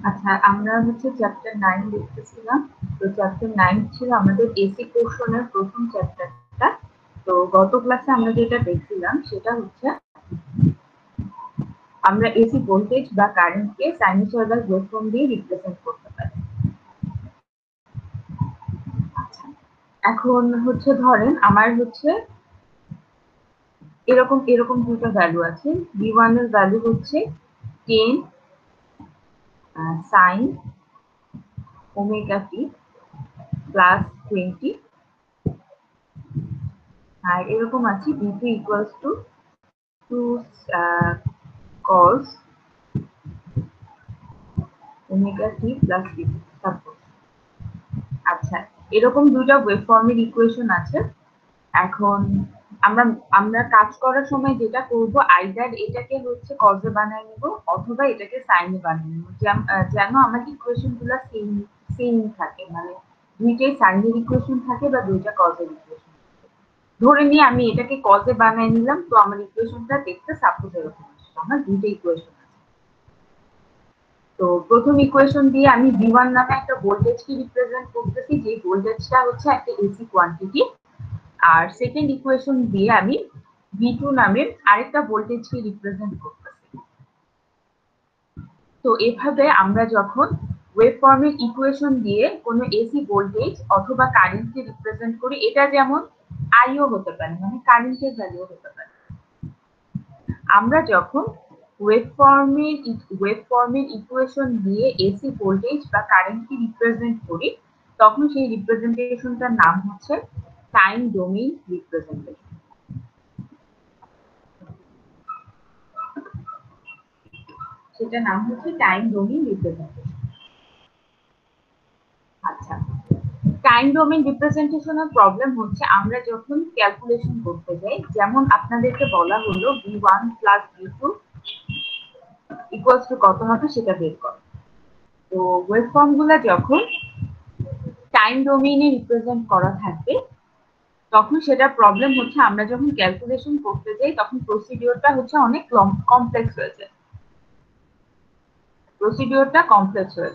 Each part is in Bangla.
আচ্ছা, আমরা হচ্ছে চ্যাপ্টার 9 দেখতেছিলাম। তো চ্যাপ্টার 9 ছিল আমাদের এসি পোর্শনের প্রথম চ্যাপ্টারটা। তো গত ক্লাসে আমরা যেটা দেখছিলাম সেটা হচ্ছে আমরা এসি ভোল্টেজ বা কারেন্টকে সাইনুসয়েডাল ওয়েভফর্ম দিয়ে রিপ্রেজেন্ট করতে পারি। আচ্ছা, এখন হচ্ছে ধরেন আমার হচ্ছে এরকম এরকম দুটো ভ্যালু আছে। V1 এর ভ্যালু হচ্ছে 10 sin ওমেগা t প্লাস 20, আর এরকম আছে V2 equals to 2 cos omega t plus v2 suppose. আচ্ছা, এরকম দুটো ওয়েভফর্মের ইকুয়েশন আছে। এখন আমরা আমরা কাজ করার সময় যেটা করব, আইদার এটাকে হচ্ছে কজে বানিয়ে নিব অথবা এটাকে সাইনে বানিয়ে নিব, যেন আমার ইকুয়েশন গুলো সেম সেম থাকে, মানে দুইটাই সাইনের ইকুয়েশন থাকে বা দুইটা কজের ইকুয়েশন। ধরে নিয়ে আমি এটাকে কজে বানিয়ে নিলাম, তো আমার ইকুয়েশনটা দেখতে সাপোজ এরকম আসছে। আমার দুইটা ইকুয়েশন আছে। তো প্রথম ইকুয়েশন দিয়ে আমি V1 নামে একটা ভোল্টেজকে রিপ্রেজেন্ট করতেছি, যে ভোল্টেজটা হচ্ছে একটা এসি কোয়ান্টিটি। আর সেকেন্ড ইকুয়েশন দিয়ে আমি V2 নামের আরেকটা ভোল্টেজকে রিপ্রেজেন্ট করতেছি। তো এভাবে আমরা যখন ওয়েভফর্মের ইকুয়েশন দিয়ে কোনো এসি ভোল্টেজ অথবা কারেন্টকে রিপ্রেজেন্ট করি, এটা যেমন আইও হতে পারে, মানে কারেন্টের ভ্যালুও হতে পারে। আমরা যখন ওয়েভফর্মের ইকুয়েশন দিয়ে এসি ভোল্টেজ বা কারেন্টকে রিপ্রেজেন্ট করি, তখন সেই রিপ্রেজেন্টেশনটার নাম হচ্ছে টাইম ডোমেইন রিপ্রেজেন্টেশন। সেটার নাম হচ্ছে টাইম ডোমেইন রিপ্রেজেন্টেশন। আচ্ছা, টাইম ডোমেইন রিপ্রেজেন্টেশনের প্রবলেম হচ্ছে আমরা যখন ক্যালকুলেশন করতে যাই, যেমন আপনাদেরকে বলা হলো V1 plus V2 equals to কত হবে সেটা বের করো। তো ওয়েভফর্ম গুলা যখন টাইম ডোমেইনে রিপ্রেজেন্ট করা থাকবে, তখন সেটা প্রবলেম হচ্ছে আমরা যখন ক্যালকুলেশন করতে যাই তখন প্রসিডিওরটা হচ্ছে অনেক কমপ্লেক্স হয়ে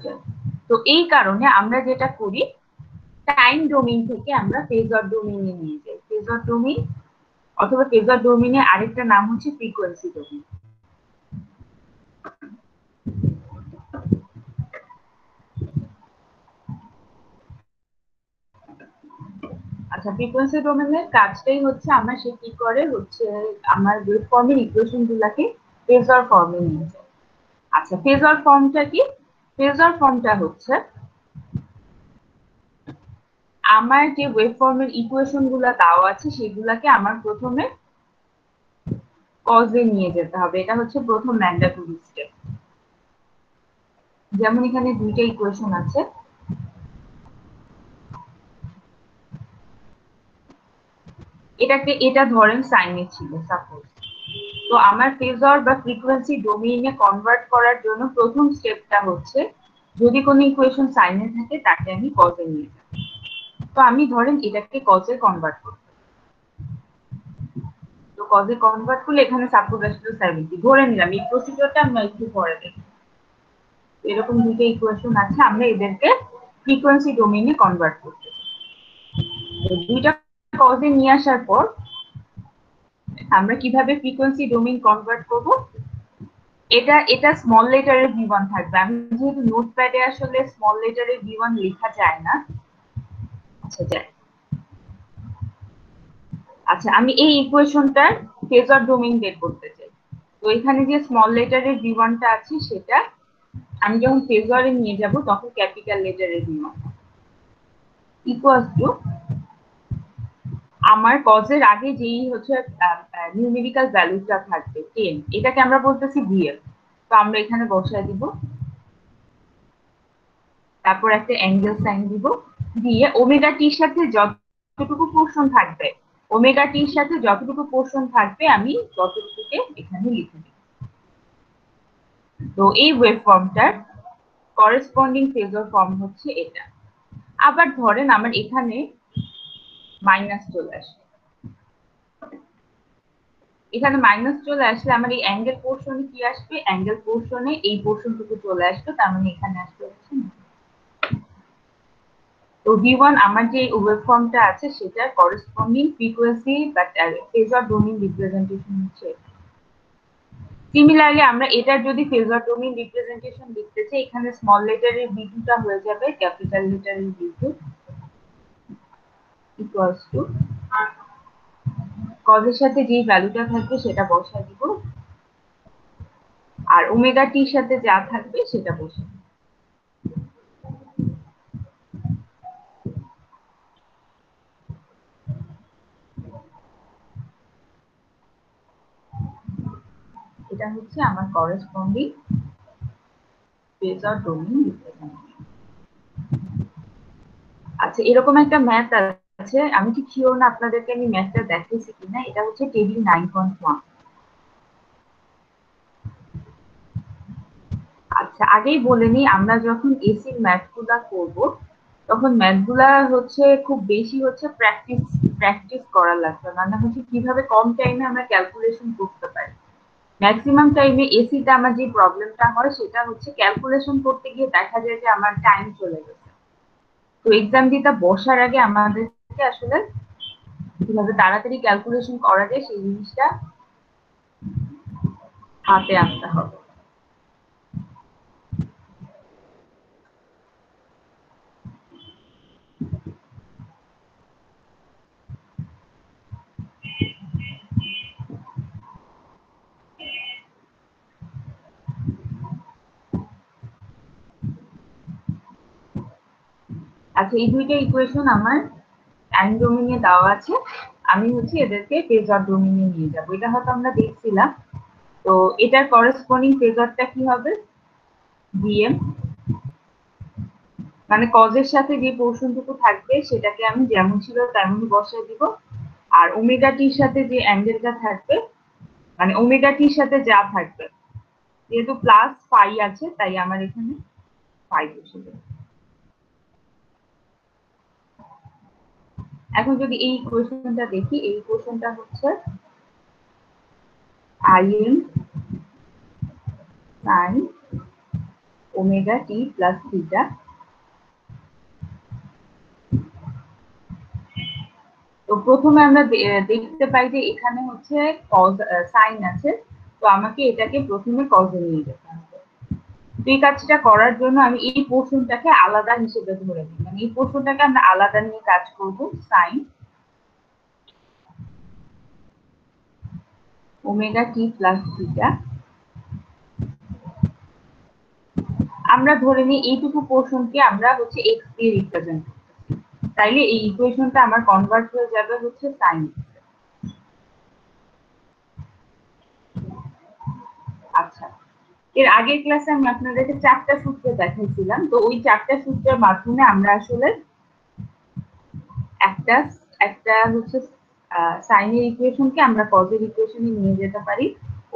যায়। তো এই কারণে আমরা যেটা করি, টাইম ডোমেইন থেকে আমরা ফেজর ডোমেইনে নিয়ে যাই। ফেজর ডোমেইন অথবা ফেজর ডোমেইনের আরেকটা নাম হচ্ছে ফ্রিকোয়েন্সি ডোমেইন। আচ্ছা, ফ্রিকোয়েন্সি ডোমেইনের কাজটাই হচ্ছে আমরা সে কি করে হচ্ছে আমার ওয়েভফর্মের ইকুয়েশন গুলাকে ফেজর ফর্মে নিয়ে যায়। আচ্ছা, ফেজর ফর্মটা কি? ফেজর ফর্মটা হচ্ছে আমার যে ওয়েভফর্মের ইকুয়েশন গুলা দেওয়া আছে সেগুলাকে আমার প্রথমে কজে নিয়ে যেতে হবে। এটা হচ্ছে প্রথম ম্যান্ডেটরি স্টেপ। যেমন এখানে দুইটা ইকুয়েশন আছে, এটা ধরেন সাইনে ছিল সাপোজ। তো আমার ফেজর বা ফ্রিকোয়েন্সি ডোমেইনে কনভার্ট করার জন্য প্রথম স্টেপটা হচ্ছে যদি কোনো ইকুয়েশন সাইনে থাকে তাকে আমি কজে নিয়ে যাব। তো আমি ধরেন এটাকে কজে কনভার্ট করব। তো কজে কনভার্ট করলে এখানে সাপোজ আসলে 70 ধরে নিলাম। এই প্রসিডিওরটা আমরা একটু পরে দেখব। এরকম দুটো ইকুয়েশন আছে, আমরা এদেরকে ফ্রিকোয়েন্সি ডোমেইনে কনভার্ট করতে। দুইটা কজে নিয়ে আসার পর আমরা কিভাবে ফ্রিকোয়েন্সি ডোমেইন কনভার্ট করব, এটা স্মল লেটারে V1 থাকবে। আমি যেহেতু নোটপ্যাডে আসলে স্মল লেটারে V1 লেখা যায় না। আচ্ছা, যায়। আচ্ছা, আমি এই ইকুয়েশনটার ফেজর ডোমেইন বের করতে চাই। তো এখানে যে স্মল লেটারের V1 টা আছে সেটা আমি যখন ফেজরে নিয়ে যাব তখন ক্যাপিটাল লেটারের V1 ইকুয়ালস টু আমার কজের আগে যেই হচ্ছে নিউমেরিক্যাল ভ্যালুটা থাকবে 10, এটাকে আমরা বলতেছি VF। তো আমরা এখানে বসায় দিব, তারপর একটা অ্যাঙ্গেল সাইন দিব, দিয়ে ওমেগা টির সাথে যতটুকু পোরশন থাকবে, ওমেগা টির সাথে যতটুকু পোরশন থাকবে আমি ততটুকুকে এখানে লিখে দিব। তো এই ওয়েভফর্মটার করেসপন্ডিং ফেজর ফর্ম হচ্ছে এটা। আবার ধরেন আমার এখানে মাইনাস চলে আসে, এখানে মাইনাস চলে আসলে আমার এই অ্যাঙ্গেল পোর্শনে কি আসবে, অ্যাঙ্গেল পোর্শনে এই পোর্শনটুকু চলে আসবে, তার মানে এখানে আসবে হচ্ছে না। তো V1 আমার যে ওয়েভফর্মটা আছে সেটার corresponding frequency but phasor domain representation হচ্ছে। সিমিলারলি আমরা এটার যদি ফেজর ডোমেইন রিপ্রেজেন্টেশন লিখতে চাই, এখানে স্মল লেটারের V2 টা হয়ে যাবে ক্যাপিটাল লেটারের V2 ইকুয়ালস টু কজের সাথে যে ভ্যালুটা থাকবে সেটা বসায় দিব, আর ওমেগা টির সাথে যা থাকবে সেটা বসে। এটা হচ্ছে আমার করেসপন্ডিং ফেজর ডোমেইন রিপ্রেজেন্টেশন। আচ্ছা, এরকম একটা ম্যাথ আছে, আমি ঠিক শিওর না আপনাদেরকে আমি ম্যাথটা দেখাইছি কিনা, এটা হচ্ছে টেবিল 9.1। আচ্ছা, আগেই বলে নিই, আমরা যখন এসির ম্যাথগুলা করব তখন ম্যাথগুলা হচ্ছে খুব বেশি হচ্ছে প্র্যাকটিস প্র্যাকটিস করা লাগবে, মানে হচ্ছে কিভাবে কম টাইমে আমরা ক্যালকুলেশন করতে পারি। ম্যাক্সিমাম টাইমে এসিতে আমার যে প্রবলেমটা হয় সেটা হচ্ছে ক্যালকুলেশন করতে গিয়ে দেখা যায় যে আমার টাইম চলে গেছে। তো এক্সাম দিতে বসার আগে আমাদেরকে আসলে কিভাবে তাড়াতাড়ি ক্যালকুলেশন করা যায় সেই জিনিসটা হাতে আনতে হবে। আচ্ছা, এই দুইটা ইকুয়েশন আমার টাইম ডোমেইনে দেওয়া আছে, আমি হচ্ছে এদেরকে ফেজর ডোমেইনে নিয়ে যাব। এটা হয়তো আমরা দেখছিলাম। তো এটার করেসপন্ডিং ফেজরটা কি হবে, ডিএম, মানে কজের সাথে যে পোর্শনটুকু থাকবে সেটাকে আমি যেমন ছিল তেমনই বসায় দিব, আর ওমেগা টির সাথে যে অ্যাঙ্গেলটা থাকবে, মানে ওমেগা টির সাথে যা থাকবে, যেহেতু প্লাস ফাই আছে তাই আমার এখানে ফাই বসে দেবে। এখন যদি এই ইকুয়েশনটা দেখি, এই ইকুয়েশনটা হচ্ছে IM sine omega t plus theta. তো প্রথমে আমরা দেখতে পাই যে এখানে হচ্ছে কজ সাইন আছে, তো আমাকে এটাকে প্রথমে কজে নিয়ে যেতে হবে। তো এই কাজটা করার জন্য আমি এই পোর্শনটাকে আলাদা হিসেবে ধরে নিই, মানে এই পোর্শনটাকে আমরা আলাদা নিয়ে কাজ করব। Sine omega t plus theta, আমরা ধরে নিই এইটুকু পোর্শনকে আমরা হচ্ছে এক্স দিয়ে রিপ্রেজেন্ট করতেছি, তাইলে এই ইকুয়েশনটা আমার কনভার্ট হয়ে যাবে হচ্ছে সাইন। আচ্ছা, এর আগের ক্লাসে আমি আপনাদেরকে 4টা সূত্র দেখাইছিলাম, তো ওই 4টা সূত্রের মাধ্যমে আমরা আসলে একটা একটা হচ্ছে সাইনের ইকুয়েশনকে আমরা কজের ইকুয়েশনে নিয়ে যেতে পারি।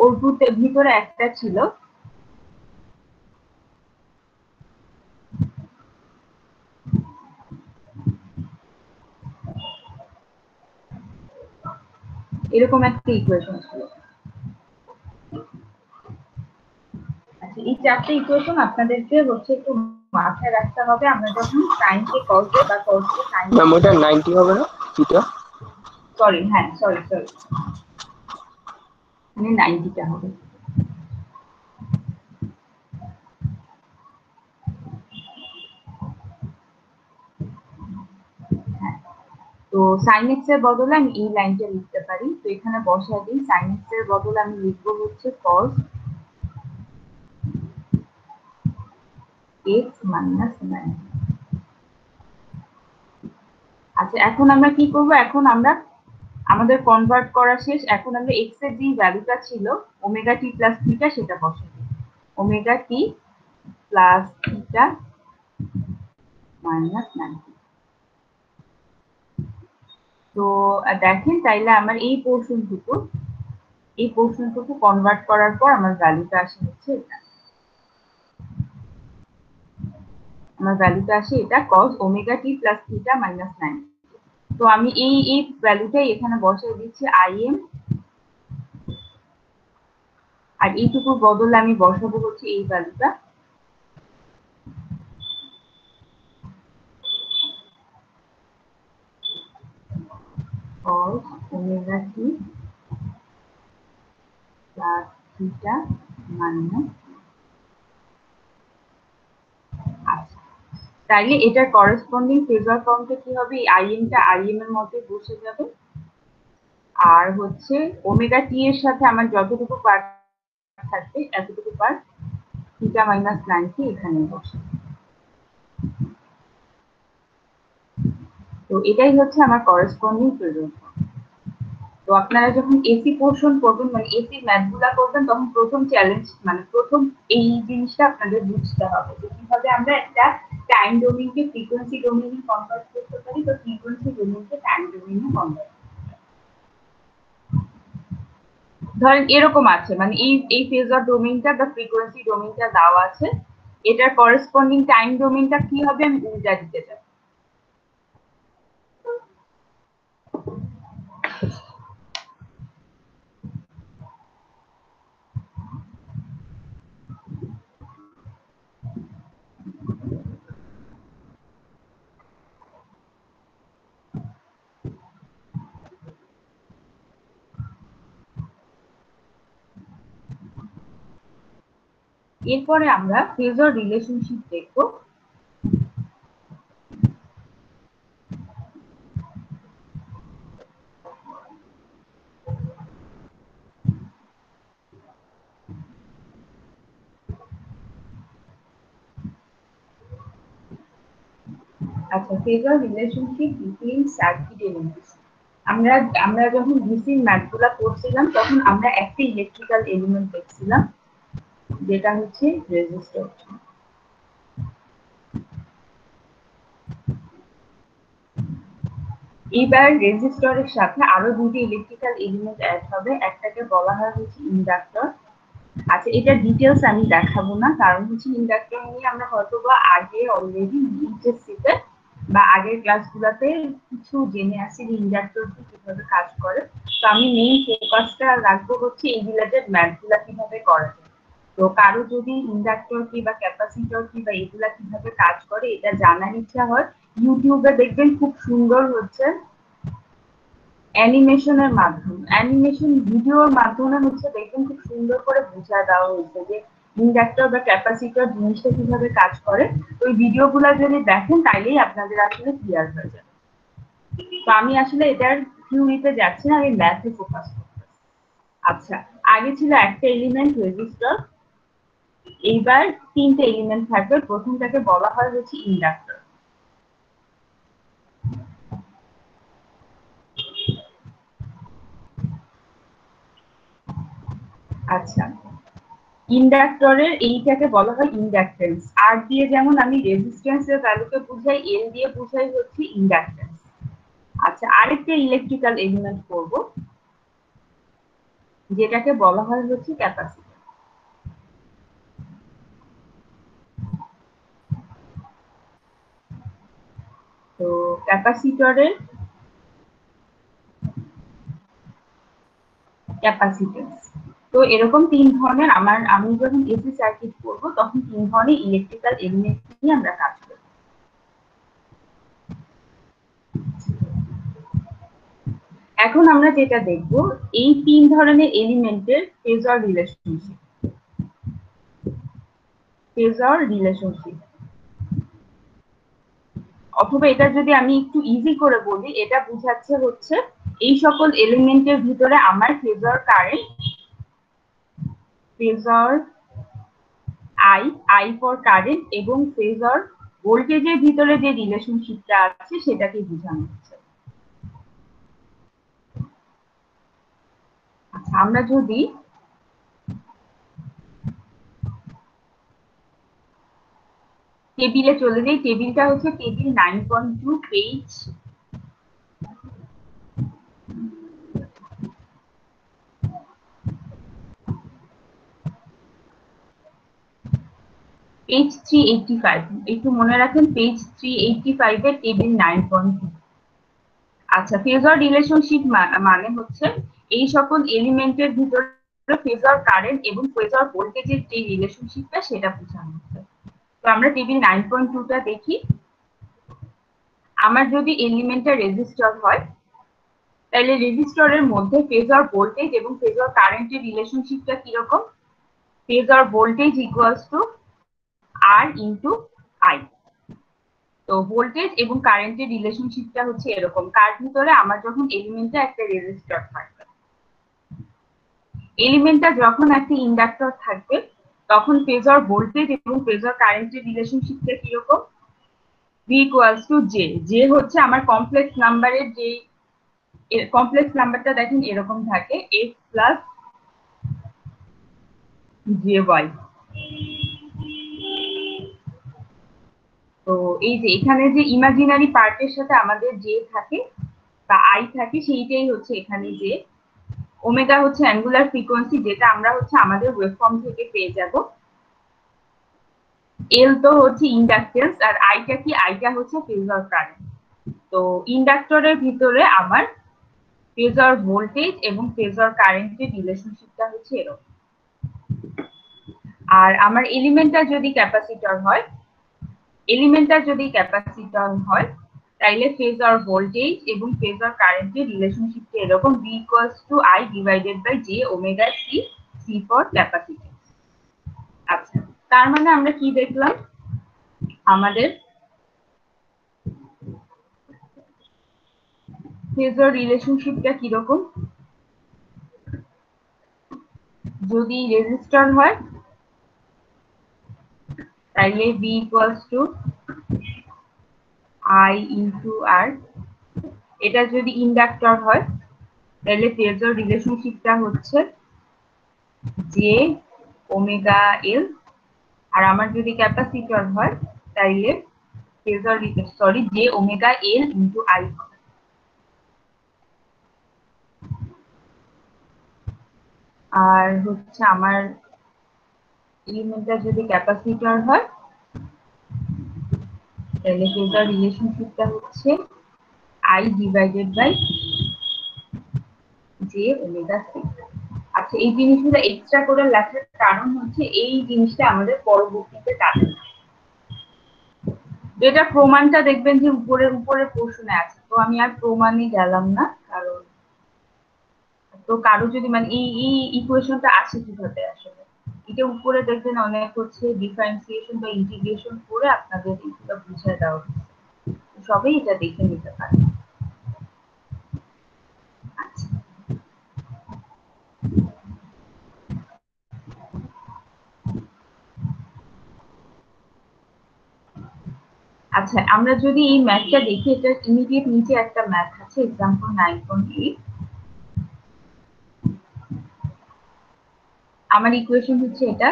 ওর ভিতরে একটা ছিল এরকম একটা ইকুয়েশন ছিল। আচ্ছা, এই 4টে ইকুয়েশন আপনাদেরকে হচ্ছে একটু মাথায় রাখতে হবে, আমরা যখন সাইনকে কজে বা কজকে সাইন, ম্যাম ওটা 90 হবে না থিটা? সরি, হ্যাঁ সরি, মানে 90টা হবে। হ্যাঁ, তো সাইন এক্স এর বদলে আমি এই লাইনটা লিখতে পারি, তো এখানে বসায় দিই, সাইন এক্স এর বদলে আমি লিখবো হচ্ছে কজ এক্স মাইনাস 90। আচ্ছা, এখন আমরা কি করব, এখন আমরা আমাদের কনভার্ট করা শেষ, এখন আমরা এক্স এর যে ভ্যালুটা ছিল ওমেগা টি প্লাস থিটা সেটা বসাই দিই, omega t plus theta minus 90। তো দেখেন, তাইলে আমার এই পোর্শনটুকু কনভার্ট করার পর আমার ভ্যালুটা আসে হচ্ছে এটা, আমার ভ্যালুটা আসে এটা cos omega t plus theta minus 90। তো আমি এই ভ্যালুটাই এখানে বসাই দিচ্ছি, আই এম আর এইটুকু বদলে আমি বসাবো হচ্ছে এই ভ্যালুটা। cos omega t plus theta minus। আচ্ছা, তাইলে এটার করেসপন্ডিং ফেজার ফর্মটা কি হবে? আইএম টা আইএম এর মধ্যে বসে যাবে, আর হচ্ছে ওমেগা টি এর সাথে আমার যতটুকু পার্ট থাকবে এতটুকু পার্ট থিটা মাইনাস 90 এখানে বসে। তো এটাই হচ্ছে আমার করেসপন্ডিং ফেজার ফর্ম। তো আপনারা যখন এসি পোর্শন করবেন, মানে এসি ম্যাথগুলা করবেন, তখন প্রথম চ্যালেঞ্জ মানে প্রথম এই জিনিসটা আপনাদের বুঝতে হবে যে কিভাবে আমরা একটা টাইম ডোমেইনকে ফ্রিকোয়েন্সি ডোমেইনে কনভার্ট করতে পারি, তো ফ্রিকোয়েন্সি ডোমেইনকে টাইম ডোমেইনে কনভার্ট। ধরেন এরকম আছে, মানে এই ফেজার ডোমেইনটা বা ফ্রিকোয়েন্সি ডোমেইনটা দেওয়া আছে, এটার করেসপন্ডিং টাইম ডোমেইনটা কি হবে আমি উল্টা দিতে চাই। এরপরে আমরা ফেজার রিলেশনশিপ দেখব। আচ্ছা, phasor relationship between circuit elements. আমরা আমরা যখন ডিসি ম্যাথগুলো করছিলাম তখন আমরা একটা ইলেকট্রিক্যাল এলিমেন্ট দেখছিলাম, যেটা হচ্ছে রেজিস্টর। এবার রেজিস্টরের সাথে আরো দুটি ইলেকট্রিক্যাল এলিমেন্ট অ্যাড হবে, একটাকে বলা হয় হচ্ছে ইন্ডাক্টর। আচ্ছা, এটা ডিটেলস আমি দেখাবো না, কারণ হচ্ছে ইন্ডাক্টর নিয়ে আমরা হয়তোবা আগে অলরেডি এইচএসসিতে বা আগের ক্লাসগুলোতে কিছু জেনে আসি যে ইন্ডাক্টর কিভাবে কাজ করে। তো আমি মেইন ফোকাসটা রাখবো হচ্ছে এই রিলেটেড ম্যাথগুলা কিভাবে করা যায়। তো কারো যদি ইন্ডাক্টর কি বা ক্যাপাসিটর কি বা এগুলা কিভাবে কাজ করে এটা জানার ইচ্ছা হয়, ইউটিউবে দেখবেন খুব সুন্দর হচ্ছে অ্যানিমেশনের মাধ্যমে, অ্যানিমেশন ভিডিওর মাধ্যমে হচ্ছে দেখবেন খুব সুন্দর করে বুঝায় দেওয়া হয়েছে যে ইন্ডাক্টর বা ক্যাপাসিটর জিনিসটা কিভাবে কাজ করে। তো ওই ভিডিওগুলো যদি দেখেন তাইলেই আপনাদের আসলে ক্লিয়ার হয়ে যাবে। তো আমি আসলে এটার থিওরিতে যাচ্ছি না, আমি ম্যাথে ফোকাস করছি। আচ্ছা, আগে ছিল একটা এলিমেন্ট রেজিস্টর, এইবার তিনটে এলিমেন্ট থাকবে, প্রথমটাকে বলা হয় হচ্ছে ইন্ডাক্টর। আচ্ছা, ইন্ডাক্টরের এইটাকে বলা হয় ইন্ডাক্টেন্স। আর দিয়ে যেমন আমি রেজিস্ট্যান্সের ভ্যালুকে বুঝাই, এল দিয়ে বুঝাই হচ্ছে ইন্ডাক্টেন্স। আচ্ছা, আরেকটা ইলেকট্রিক্যাল এলিমেন্ট করব, যেটাকে বলা হয় হচ্ছে ক্যাপাসিটর। তো ক্যাপাসিটরের ক্যাপাসিটেন্স, তো এরকম তিন ধরনের আমি যখন এসি সার্কিট করব তখন তিন ধরনের ইলেকট্রিক্যাল এলিমেন্ট নিয়ে আমরা কাজ করব। এখন আমরা যেটা দেখব, এই তিন ধরনের এলিমেন্টের ফেজর রিলেশনশিপ। ফেজর রিলেশনশিপ, অথবা এটা যদি আমি একটু ইজি করে বলি, এটা বুঝাচ্ছে হচ্ছে এই সকল এলিমেন্টের ভিতরে আমার phasor current, phasor I, I for current, এবং ফেজর ভোল্টেজের ভিতরে যে রিলেশনশিপটা আছে সেটাকে বোঝানো হচ্ছে। আচ্ছা, আমরা যদি টেবিলে চলে যাই, টেবিলটা হচ্ছে টেবিল 9.2 পেজ পেজ 385, একটু মনে রাখেন পেজ 385 এর টেবিল 9.2। আচ্ছা, ফেজর রিলেশনশিপ মানে হচ্ছে এই সকল এলিমেন্টের ভিতরে ফেজার কারেন্ট এবং ফেজার ভোল্টেজের যে রিলেশনশিপটা সেটা বোঝানো হচ্ছে। তো আমরা টেবিল 9.2টা দেখি। আমার যদি এলিমেন্টটা রেজিস্টার হয় তাহলে রেজিস্টরের মধ্যে ফেজার ভোল্টেজ এবং ফেজার কারেন্টের রিলেশনশিপটা কিরকম? Phasor voltage equals to R into I. তো ভোল্টেজ এবং কারেন্টের রিলেশনশিপটা হচ্ছে এরকম, কার ভিতরে আমার যখন এলিমেন্টটা একটা রেজিস্টর থাকবে, এলিমেন্টটা যখন একটা ইন্ডাক্টর থাকবে তখন ফেজার ভোল্টেজ এবং ফেজার কারেন্টের রিলেশনশিপটা কিরকম? V equals two J. J হচ্ছে আমার কমপ্লেক্স নাম্বারের যে কমপ্লেক্স নাম্বারটা দেখেন এরকম থাকে এক্স প্লাস জে ওয়াই। তো এই যে এখানে যে ইমাজিনারি পার্টের সাথে আমাদের জে থাকে বা আই থাকে সেইটাই হচ্ছে এখানে যে ওমেগা হচ্ছে অ্যাঙ্গুলার ফ্রিকোয়েন্সি, যেটা আমরা হচ্ছে আমাদের ওয়েভফর্ম থেকে পেয়ে যাব। এল তো হচ্ছে ইন্ডাকটেন্স, আর আইটা কি? আইটা হচ্ছে ফেজার কারেন্ট। তো ইন্ডাক্টরের ভিতরে আমার ফেজার ভোল্টেজ এবং ফেজার কারেন্টের রিলেশনশিপটা হচ্ছে এরকম। আর আমার এলিমেন্টটা যদি ক্যাপাসিটর হয়, তাইলে ফেজার ভোল্টেজ এবং ফেজার কারেন্টের রিলেশনশিপটা এরকম, V equals to I divided by J omega C, C for capacitance. আচ্ছা, তার মানে আমরা কি দেখলাম? আমাদের ফেজার রিলেশনশিপটা কিরকম? যদি রেজিস্টর হয় তাইলে V equals to I into R। এটা যদি ইন্ডাক্টর হয় তাহলে ফেজার রিলেশনশিপটা হচ্ছে জে ওমেগা এল। আর আমার যদি ক্যাপাসিটর হয় তাইলে phasor j omega L into I. আর হচ্ছে আমার এলিমেন্টটা যদি ক্যাপাসিটর হয় তাহলে ফেজার রিলেশনশিপটা হচ্ছে I divided by J omega C. আচ্ছা, এই জিনিসগুলো এক্সট্রা করে লেখার কারণ হচ্ছে এই জিনিসটা আমাদের পরবর্তীতে কাজে, যেটা প্রমাণটা দেখবেন যে উপরে উপরে প্রশ্নে আছে। তো আমি আর প্রমাণে গেলাম না, কারণ তো কারো যদি মানে এই ইকুয়েশনটা আসে কিভাবে আসলে, এটা উপরে দেখবেন অনেক হচ্ছে ডিফারেন্সিয়েশন বা ইন্টিগ্রেশন করে আপনাদের এগুলো বুঝিয়ে দেওয়া হচ্ছে, সবাই এটা দেখে নিতে পারে। আচ্ছা, আচ্ছা, আমরা যদি এই ম্যাথটা দেখি, এটা ইমিডিয়েট নিচে একটা ম্যাথ আছে এক্সাম্পল 9.8। আমার ইকুয়েশন হচ্ছে এটা,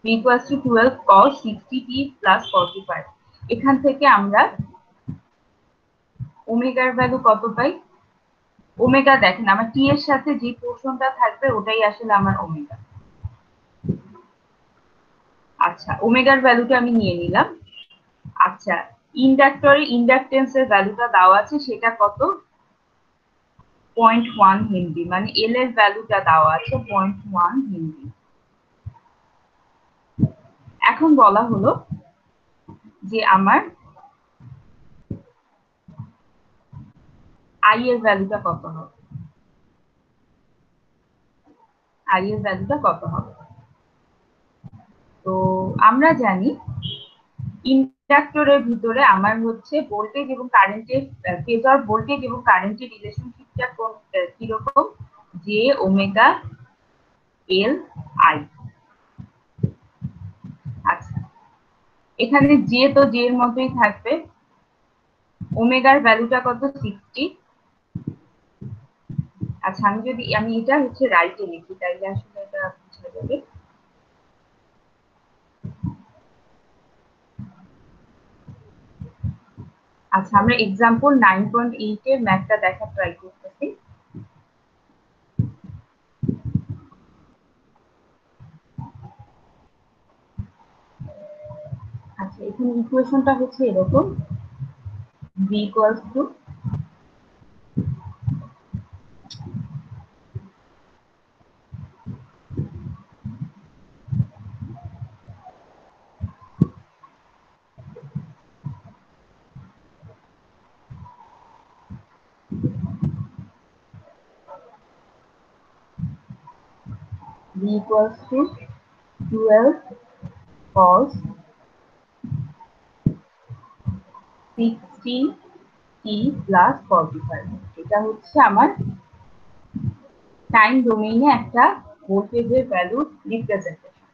v equals to 12 cos 60t plus 45। এখান থেকে আমরা ওমেগার ভ্যালু কত পাই? ওমেগা দেখেন আমার টি এর সাথে যে পোর্শনটা থাকবে ওটাই আসলে আমার ওমেগা। আচ্ছা, ওমেগার ভ্যালুটা আমি নিয়ে নিলাম। আচ্ছা, ইন্ডাক্টরে ইন্ডাকটেন্সের ভ্যালুটা দেওয়া আছে, সেটা কত? 0.1 হেনরি, মানে এল এর ভ্যালুটা দেওয়া আছে 0.1 হেনরি। এখন বলা হলো যে আমার আই এর ভ্যালুটা কত হবে? আই এর ভ্যালুটা কত হবে? তো আমরা জানি ইন্ডাক্টরের ভিতরে আমার হচ্ছে ভোল্টেজ এবং কারেন্টের ফেজার ভোল্টেজ এবং কারেন্টের রিলেশনশিপটা কিরকম? J omega L I. আচ্ছা, এখানে জে তো জে এর মতোই থাকবে। ওমেগার ভ্যালুটা কত? 60। আচ্ছা, আমি এটা হচ্ছে রাইটে লিখি তাইলে আসলে এটা বুঝা যাবে। আচ্ছা, আমরা এক্সাম্পল 9.8 এর ম্যাথটা দেখা ট্রাই করতেছি। আচ্ছা, এখানে ইকুয়েশনটা হচ্ছে এরকম, v equals to b equals to 12 cos 60 t plus 45। এটা হচ্ছে আমার টাইম ডোমেইনে একটা ভোল্টেজের ভ্যালু রিপ্রেজেন্টেশন।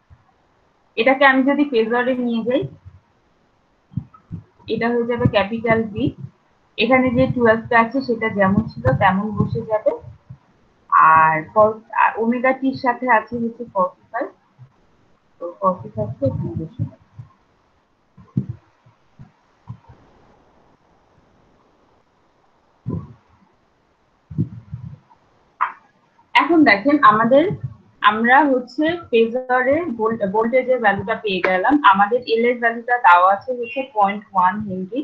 এটাকে আমি যদি ফেজরে নিয়ে যাই, এটা হয়ে যাবে ক্যাপিটাল ভি। এখানে যে 12টা আছে সেটা যেমন ছিল তেমন বসে যাবে, আর ওমেগা টির সাথে আছে হচ্ছে 45, তো 45 কে এখানে বসে যাবে। এখন দেখেন আমরা হচ্ছে ফেজরে ভোল্টেজের ভ্যালুটা পেয়ে গেলাম। আমাদের এল এর ভ্যালুটা দেওয়া আছে হচ্ছে 0.1 হেনরি।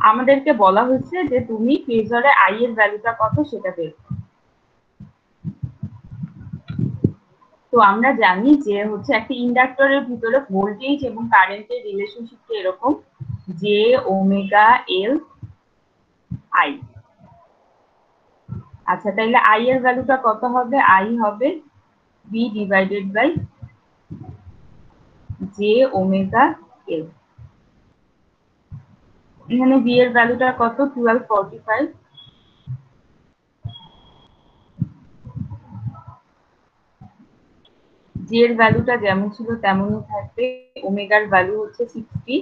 আমাদেরকে বলা হচ্ছে যে তুমি ফেজরে আই এর ভ্যালুটা কত সেটা বের করো। তো আমরা জানি যে হচ্ছে একটা ইন্ডাক্টরের ভিতরে ভোল্টেজ এবং কারেন্টের রিলেশনশিপটা এরকম, যে ওমেগা এল আই। আচ্ছা, তাইলে আই এর ভ্যালুটা কত হবে? আই হবে V divided by J omega L. এখানে ভি এর ভ্যালুটা কত? 1245। জে এর ভ্যালুটা যেমন ছিল তেমনই থাকবে। ওমেগার ভ্যালু হচ্ছে 60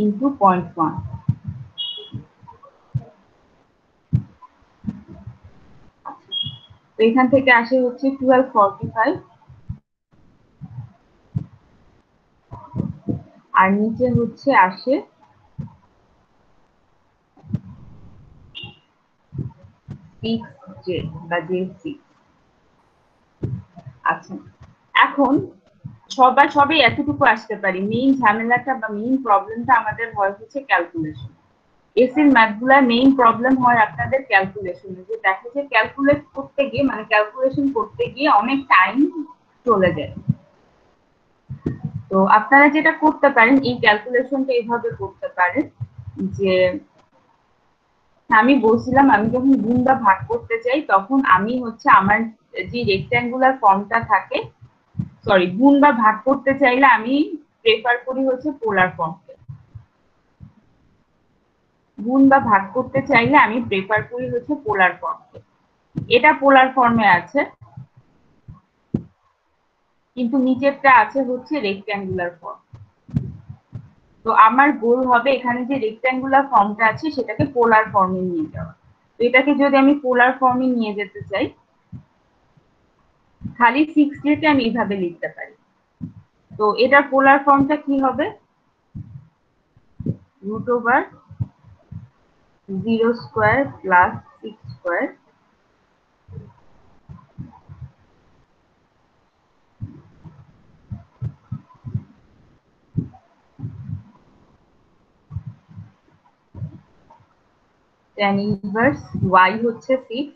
ইন্টু 0.1। তো এখান থেকে আসে হচ্ছে 1245, আর নিচে হচ্ছে আসে 6J বা J6। আচ্ছা, এখন সবাই এতটুকু আসতে পারি। মেইন ঝামেলাটা বা মেইন প্রবলেমটা আমাদের হয় হচ্ছে ক্যালকুলেশন। এসির ম্যাথগুলা মেইন প্রবলেম হয় আপনাদের ক্যালকুলেশনে, যে দেখা যায় ক্যালকুলেট করতে গিয়ে মানে ক্যালকুলেশন করতে গিয়ে অনেক টাইম চলে যায়। তো আপনারা যেটা করতে পারেন, এই ক্যালকুলেশনটা এইভাবে করতে পারেন যে আমি বলছিলাম আমি যখন গুণ বা ভাগ করতে চাই তখন আমি হচ্ছে আমার যে রেক্ট্যাঙ্গুলার ফর্মটা থাকে, সরি, গুণ বা ভাগ করতে চাইলে আমি প্রেফার করি হচ্ছে পোলার ফর্মকে। গুণ বা ভাগ করতে চাইলে আমি প্রেফার করি হচ্ছে পোলার ফর্মকে। এটা পোলার ফর্মে আছে, কিন্তু নিচেরটা আছে হচ্ছে রেক্ট্যাঙ্গুলার ফর্ম। তো আমার গোল হবে এখানে যে রেক্ট্যাঙ্গুলার ফর্মটা আছে সেটাকে পোলার ফর্মে নিয়ে যাওয়া। তো এটাকে যদি আমি পোলার ফর্মে নিয়ে যেতে চাই, খালি 6J কে আমি এইভাবে লিখতে পারি। তো এটার পোলার ফর্মটা কি হবে? Root over 0 square plus 6 square tan inverse y হচ্ছে 6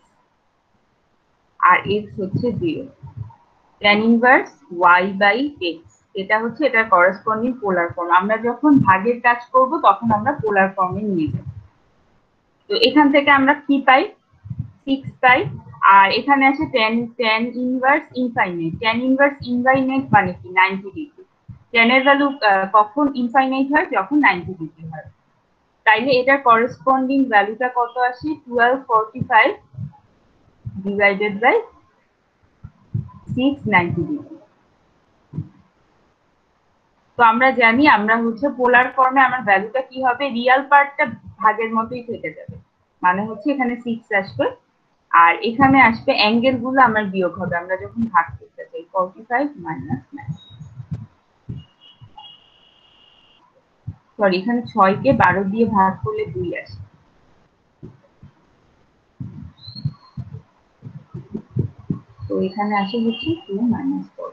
আর x হচ্ছে 0। tan inverse y by x, এটা হচ্ছে এটার করেসপন্ডিং পোলার ফর্ম। আমরা যখন ভাগের কাজ করব তখন আমরা পোলার ফর্মে নিয়ে যাব। তো এখান থেকে আমরা কি পাই? 6 পাই। আর এখানে আছে tan inverse infinite. tan inverse infinite মানে কি? 90 ডিগ্রি। tan এর ভ্যালু কখন ইনফাইনাইট হয়? যখন 90 ডিগ্রি হয়। তাইলে এটার করেসপন্ডিং ভ্যালুটা কত আসে? 1245 ডিভাইডেড বাই 690 ডিগ্রি। তো আমরা জানি আমরা হচ্ছে পোলার ফর্মে আমার ভ্যালুটা কি হবে? রিয়াল পার্টটা ভাগের মতোই থেকে যাবে, মানে হচ্ছে এখানে 6 আসবে আর এখানে আসবে অ্যাঙ্গেল গুলো আমার বিয়োগ হবে আমরা যখন ভাগ করতে চাই। 45 মাইনাস 9, সরি, এখানে 6 কে 12 দিয়ে ভাগ করলে 2 আসে। তো এখানে আসে হচ্ছে 2 মাইনাস 4।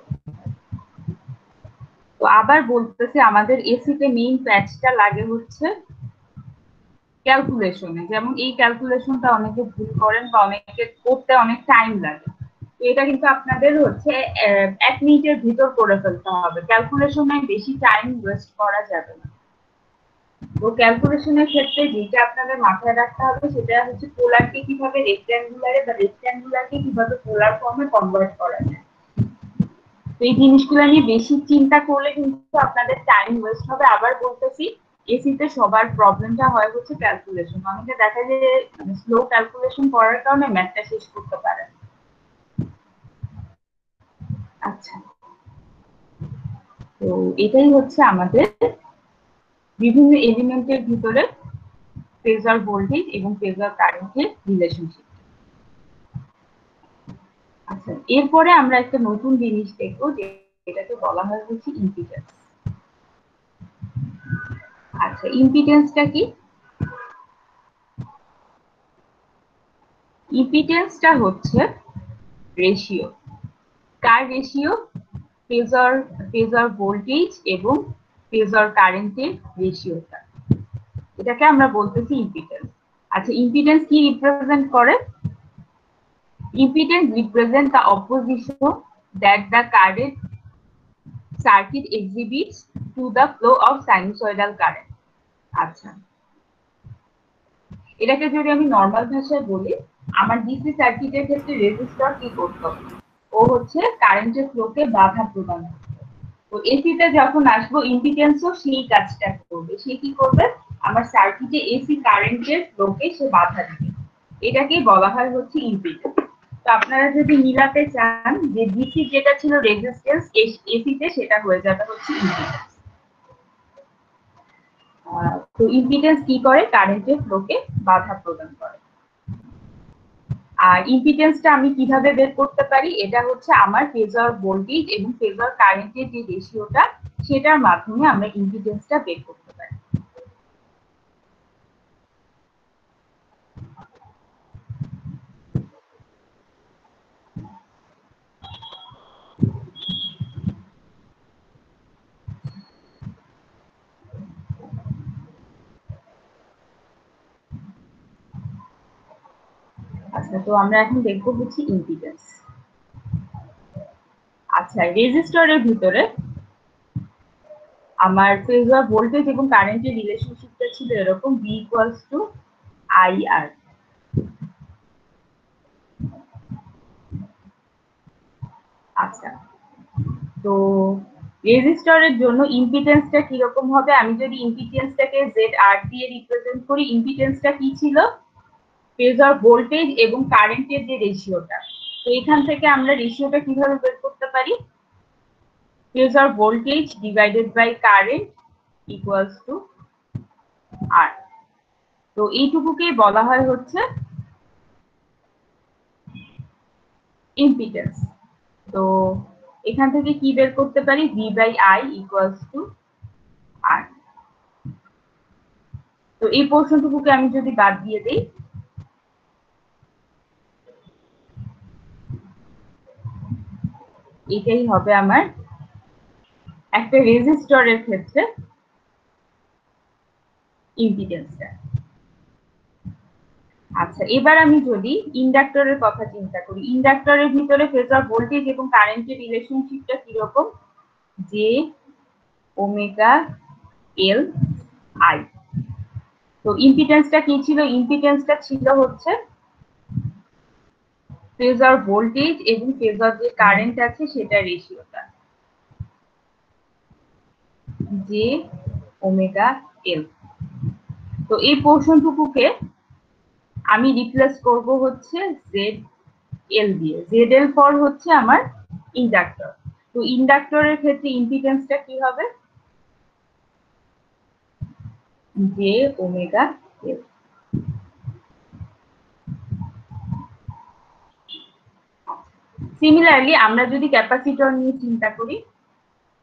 তো আবার বলতেছে আমাদের এসিতে মেইন প্যাচটা লাগে হচ্ছে ক্যালকুলেশনে। যেমন এই ক্যালকুলেশনটা অনেকে ভুল করেন বা অনেকে করতে অনেক টাইম লাগে। তো এটা কিন্তু আপনাদের হচ্ছে 1 মিনিটের ভিতর করে ফেলতে হবে। ক্যালকুলেশনে বেশি টাইম ওয়েস্ট করা যাবে না। তো ক্যালকুলেশনের ক্ষেত্রে যেটা আপনাদের মাথায় রাখতে হবে সেটা হচ্ছে পোলারকে কিভাবে রেক্ট্যাঙ্গুলারে বা রেক্ট্যাঙ্গুলারকে কিভাবে পোলার ফর্মে কনভার্ট করা যায়। তো এই জিনিসগুলো নিয়ে বেশি চিন্তা করলে কিন্তু আপনাদের টাইম ওয়েস্ট হবে। আবার বলতেছি, এসিতে সবার প্রবলেমটা হয় হচ্ছে ক্যালকুলেশন। অনেকে দেখা যায় স্লো ক্যালকুলেশন করার কারণে ম্যাথটা শেষ করতে পারে। আচ্ছা, তো এটাই হচ্ছে আমাদের বিভিন্ন এলিমেন্টের ভিতরে ফেজার ভোল্টেজ এবং ফেজার কারেন্টের রিলেশনশিপ। আচ্ছা, এরপরে আমরা একটা নতুন জিনিস দেখবো যেটাকে বলা হয় হচ্ছে ইম্পিডেন্স। আচ্ছা, ইম্পিডেন্সটা কি? ইম্পিডেন্সটা হচ্ছে রেশিও। কার রেশিও? ফেজার ফেজার ভোল্টেজ এবং ফেজার কারেন্টের রেশিওটা, এটাকে আমরা বলতেছি ইম্পিডেন্স। আচ্ছা, ইম্পিডেন্স কি রিপ্রেজেন্ট করে? Impedance represents the opposition that the current circuit exhibits to the flow of sinusoidal current. আচ্ছা, এটাকে যদি আমি নর্মাল ভাষায় বলি, আমার ডিসি সার্কিটের ক্ষেত্রে রেজিস্টর কি করতো? ও হচ্ছে কারেন্টের ফ্লোকে বাধা প্রদান করতো। তো এসিতে যখন আসবো, ইম্পিডেন্সও সেই কাজটা করবে। সে কি করবে? আমার সার্কিটে এসি কারেন্টের ফ্লোকে সে বাধা দিবে। এটাকেই বলা হয় হচ্ছে ইম্পিডেন্স। তো আপনারা যদি মিলাতে চান যে ডিসি যেটা ছিল রেজিস্ট্যান্স, এসিতে সেটা হয়ে যাবে হচ্ছে ইম্পিডেন্স। তো ইম্পিডেন্স কি করে? কারেন্টের ফ্লোকে বাধা প্রদান করে। আর ইম্পিডেন্সটা আমি কিভাবে বের করতে পারি? এটা হচ্ছে আমার ফেজার ভোল্টেজ এবং ফেজার কারেন্টের যে রেশিওটা, সেটার মাধ্যমে আমরা ইম্পিডেন্সটা বের করতে পারি। আচ্ছা, তো আমরা এখন দেখবো হচ্ছে ইম্পিডেন্স। আচ্ছা, রেজিস্টরের ভিতরে আমার ফেজার ভোল্টেজ এবং কারেন্টের রিলেশনশিপটা ছিল এরকম, V ইকুয়ালস টু IR। আচ্ছা, তো রেজিস্টরের জন্য ইম্পিডেন্সটা কিরকম হবে? আমি যদি ইম্পিডেন্সটাকে ZR দিয়ে রিপ্রেজেন্ট করি, ইম্পিডেন্সটা কি ছিল? ফেজার ভোল্টেজ এবং কারেন্টের যে রেশিওটা। তো এখান থেকে আমরা রেশিওটা কিভাবে বের করতে পারি? Phasor voltage divided by current equals to R। তো এইটুকুকেই বলা হয় হচ্ছে ইম্পিডেন্স। তো এখান থেকে কি বের করতে পারি? V by I equals to R। তো এই পোর্শনটুকুকে আমি যদি বাদ দিয়ে দেই, এটাই হবে আমার একটা রেজিস্টরের ক্ষেত্রে ইম্পিডেন্সটা। আচ্ছা, এবার আমি যদি ইন্ডাক্টরের কথা চিন্তা করি, ইন্ডাক্টরের ভিতরে ফেজার ভোল্টেজ এবং কারেন্টের রিলেশনশিপটা কিরকম? J omega L I. তো ইম্পিডেন্সটা কি ছিল? ইম্পিডেন্সটা ছিল হচ্ছে ফেজার ভোল্টেজ এবং ফেজার যে কারেন্ট আছে সেটা রেশিওটা, জে ওমেগা এল। তো এই পোর্শনটুকুকে আমি রিপ্লেস করব হচ্ছে জেড এল দিয়ে। জেড এল ফর হচ্ছে আমার ইন্ডাক্টর। তো ইন্ডাক্টরের ক্ষেত্রে ইম্পিডেন্সটা কি হবে? জে ওমেগা এল। সিমিলারলি আমরা যদি ক্যাপাসিটর নিয়ে চিন্তা করি,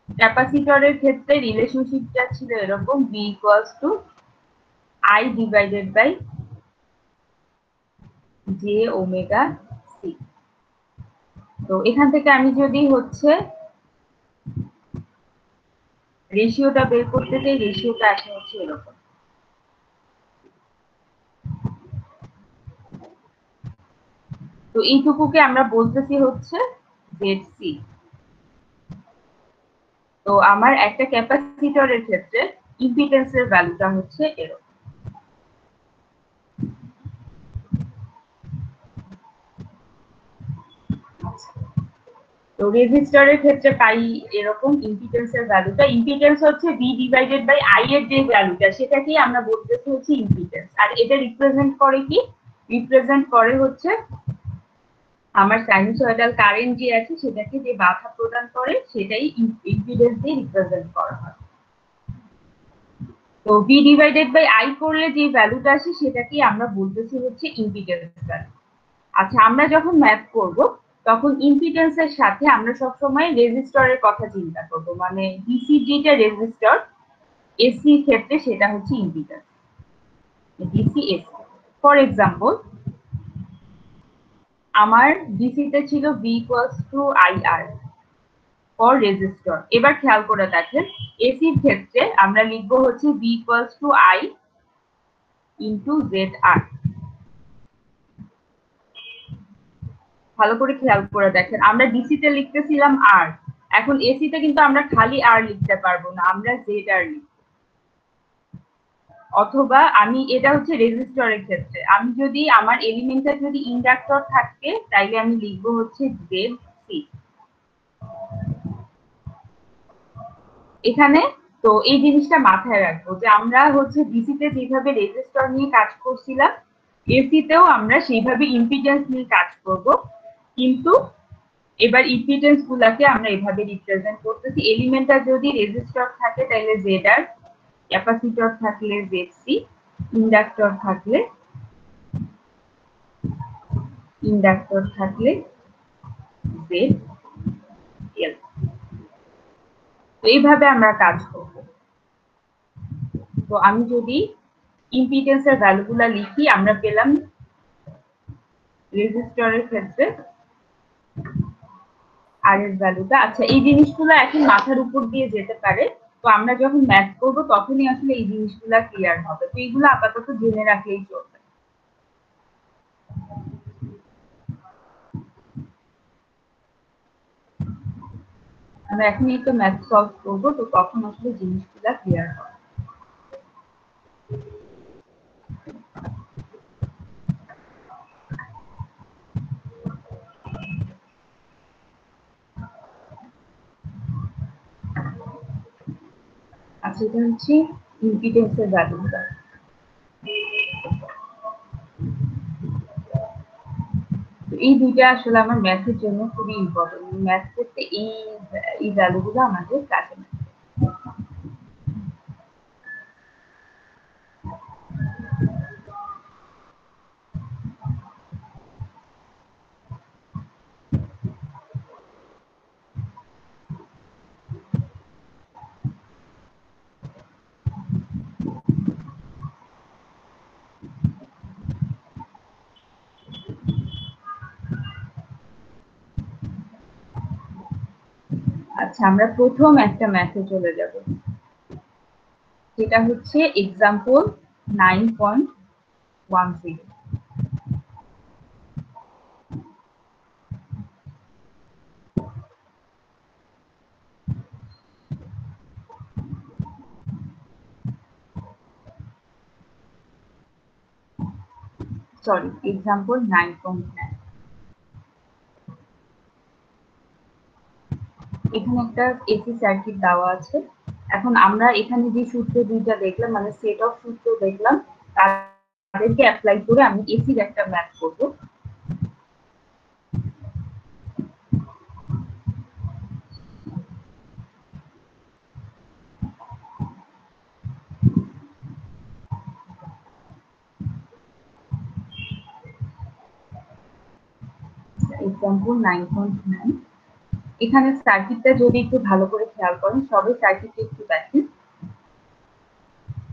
ক্যাপাসিটরের ক্ষেত্রে রিলেশনশিপটা ছিল এরকম, V equals to I divided by J omega C. তো এখান থেকে আমি যদি হচ্ছে রেশিওটা বের করতে চাই, রেশিওটা আসে হচ্ছে এরকম। তো এইটুকুকে আমরা বলতেছি হচ্ছে ZC। তো আমার একটা ক্যাপাসিটরের ক্ষেত্রে ইম্পিডেন্সের ভ্যালুটা হচ্ছে এরকম। তো রেজিস্টারের ক্ষেত্রে পাই এরকম ইম্পিডেন্সের ভ্যালুটা, ইম্পিডেন্স হচ্ছে ভি ডিভাইডেড বাই আই এর যে ভ্যালুটা সেটাকেই আমরা বলতেছি হচ্ছে ইম্পিডেন্স। আর এটা রিপ্রেজেন্ট করে কি, রিপ্রেজেন্ট করে হচ্ছে আমার সাইনুসয়েডাল কারেন্ট যে আছে সেটাকে যে বাধা প্রদান করে সেটাই ইম্পিডেন্স দিয়ে রিপ্রেজেন্ট করা হয়। তো ভি ডিভাইডেড বাই আই করলে যে ভ্যালুটা আসে সেটাকে আমরা বলতেছি হচ্ছে ইম্পিডেন্স ভ্যালু। আচ্ছা, আমরা যখন ম্যাথ করব তখন ইম্পিডেন্সের সাথে আমরা সবসময় রেজিস্টরের কথা চিন্তা করব, মানে ডিসি যেটা রেজিস্টর, এসি ক্ষেত্রে সেটা হচ্ছে impedance, DC AC. For example, আমার ডিসি তে ছিল V equals to I R for resistor. এবার খেয়াল করে দেখেন এসির ক্ষেত্রে আমরা লিখবো হচ্ছে V equals to I into Z R. ভালো করে খেয়াল করে দেখেন, আমরা ডিসি তে লিখতেছিলাম আর, এখন এসি তে কিন্তু আমরা খালি আর লিখতে পারবো না, আমরা জেড আর লিখব। অথবা আমি, এটা হচ্ছে রেজিস্টরের ক্ষেত্রে, আমি যদি আমার এলিমেন্টে যদি ইন্ডাক্টর থাকে তাইলে আমি লিখবো হচ্ছে জেড সি এখানে। তো এই জিনিসটা মাথায় রাখবো যে আমরা হচ্ছে ডিসি তে যেভাবে রেজিস্টর নিয়ে কাজ করছিলাম, এসি তেও আমরা সেইভাবে ইম্পিডেন্স নিয়ে কাজ করব, কিন্তু এবার ইম্পিডেন্স গুলাকে আমরা এভাবে রিপ্রেজেন্ট করতেছি। এলিমেন্টটা যদি রেজিস্টর থাকে তাহলে জেড আর, ক্যাপাসিটর থাকলে জেড সি, ইন্ডাক্টর থাকলে জেড এল। তো এইভাবে আমরা কাজ করব। তো আমি যদি ইম্পিডেন্সের ভ্যালুগুলা লিখি, আমরা পেলাম রেজিস্টরের ক্ষেত্রে আর এর ভ্যালুটা। আচ্ছা, এই জিনিসগুলো এখন মাথার উপর দিয়ে যেতে পারে, তো আমরা যখন ম্যাথ করব তখনই আসলে এই জিনিসগুলা ক্লিয়ার হবে। তো এইগুলো আপাতত জেনে রাখলেই চলবে। আমরা এখন একটু ম্যাথ সলভ করবো, তো তখন আসলে জিনিসগুলা ক্লিয়ার হবে। আচ্ছা, এটা হচ্ছে ইম্পিডেন্সের ভ্যালুটা। এই দুইটা আসলে আমার ম্যাথের জন্য খুবই ইম্পর্টেন্ট, ম্যাথ করতে এই ভ্যালুগুলো আমাদের কাজে লাগে। আচ্ছা, আমরা প্রথম একটা ম্যাথে চলে যাব, যেটা হচ্ছে এক্সাম্পল 9.10। Sorry, example 9.9। এখানে একটা এসি সার্কিট দেওয়া আছে। এখন আমরা এখানে যে সূত্র দুইটা দেখলাম, মানে সেট অফ সূত্র দেখলাম, তাদেরকে অ্যাপ্লাই করে আমি এসির একটা ম্যাথ করব। এক্সাম্পল 9.9। এখানে সার্কিটটা যদি একটু ভালো করে খেয়াল করেন, সবাই সার্কিটটা একটু দেখেন।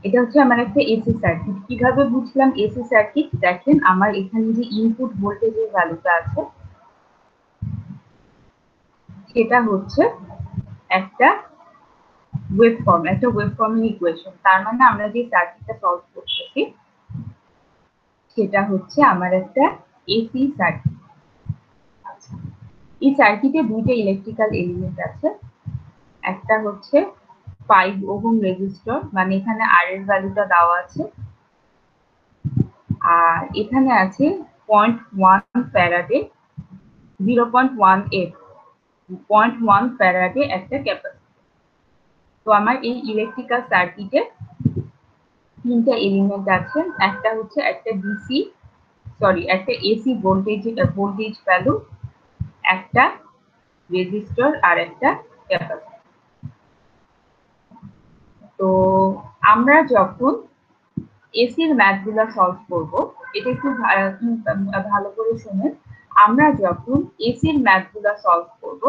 এটা হচ্ছে আমার একটা এসি সার্কিট। কিভাবে বুঝলাম এসি সার্কিট? দেখেন, আমার এখানে যে ইনপুট ভোল্টেজের ভ্যালুটা আছে সেটা হচ্ছে একটা ওয়েভফর্ম, একটা ওয়েভফর্মের ইকুয়েশন। তার মানে আমরা যে সার্কিটটা সলভ করতেছি সেটা হচ্ছে আমার একটা এসি সার্কিট। এই সার্কিটে দুইটা ইলেকট্রিক্যাল এলিমেন্ট আছে, একটা হচ্ছে 5 ওহম রেজিস্টর, মানে এখানে আর এর ভ্যালুটা দেওয়া আছে, আর এখানে আছে 0.1 ফ্যারাডে, 0.18 0.1 ফ্যারাডে একটা ক্যাপাসিটর। তো আমার এই ইলেকট্রিক্যাল সার্কিটে তিনটা এলিমেন্ট আছে, একটা হচ্ছে একটা একটা এসি ভোল্টেজ ভ্যালু, একটা রেজিস্টর আর একটা ক্যাপাসিটর। তো আমরা যখন এসির ম্যাথগুলো সলভ করব, এটা একটু ভালো করে শুনুন। আমরা যখন এসির ম্যাথগুলো সলভ করব,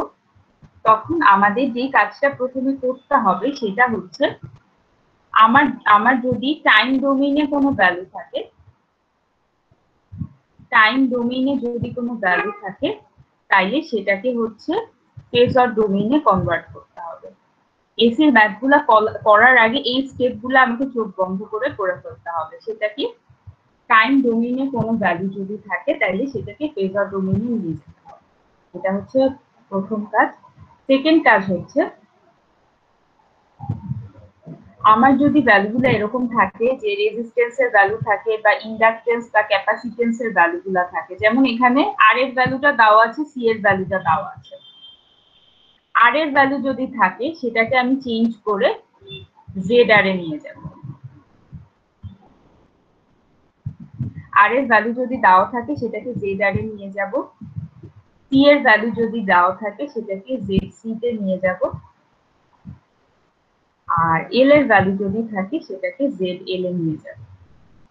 তখন আমাদের যে কাজটা প্রথমে করতে হবে সেটা হচ্ছে, আমার আমার যদি টাইম ডোমেইনে কোনো ভ্যালু থাকে, তাইলে সেটাকে হচ্ছে ফেজর ডোমেইনে কনভার্ট করতে হবে। এসির ম্যাথগুলো করার আগে এই স্টেপগুলো আমাকে চোখ বন্ধ করে ফেলতে হবে। সেটা কি, টাইম ডোমেইনে কোনো ভ্যালু যদি থাকে তাহলে সেটাকে ফেজর ডোমেইনে নিয়ে যেতে হবে। এটা হচ্ছে প্রথম কাজ। সেকেন্ড কাজ হচ্ছে, আমার যদি ভ্যালুগুলো এরকম থাকে যে রেজিস্ট্যান্সের ভ্যালু থাকে বা ইন্ডাকটেন্স বা ক্যাপাসিটেন্সের ভ্যালুগুলো থাকে, যেমন এখানে আর এর ভ্যালুটা দেওয়া আছে, সি এর ভ্যালুটা দেওয়া আছে। আর এর ভ্যালু যদি থাকে সেটাকে আমি চেঞ্জ করে জেড আর এ নিয়ে যাব। আর এর ভ্যালু যদি দেওয়া থাকে সেটাকে জেড আর এ নিয়ে যাব। সি এর ভ্যালু যদি দেওয়া থাকে সেটাকে জেড সি তে নিয়ে যাব। আর এল এর ভ্যালু যদি থাকে সেটাকে জেড এল এ নিয়ে যাব।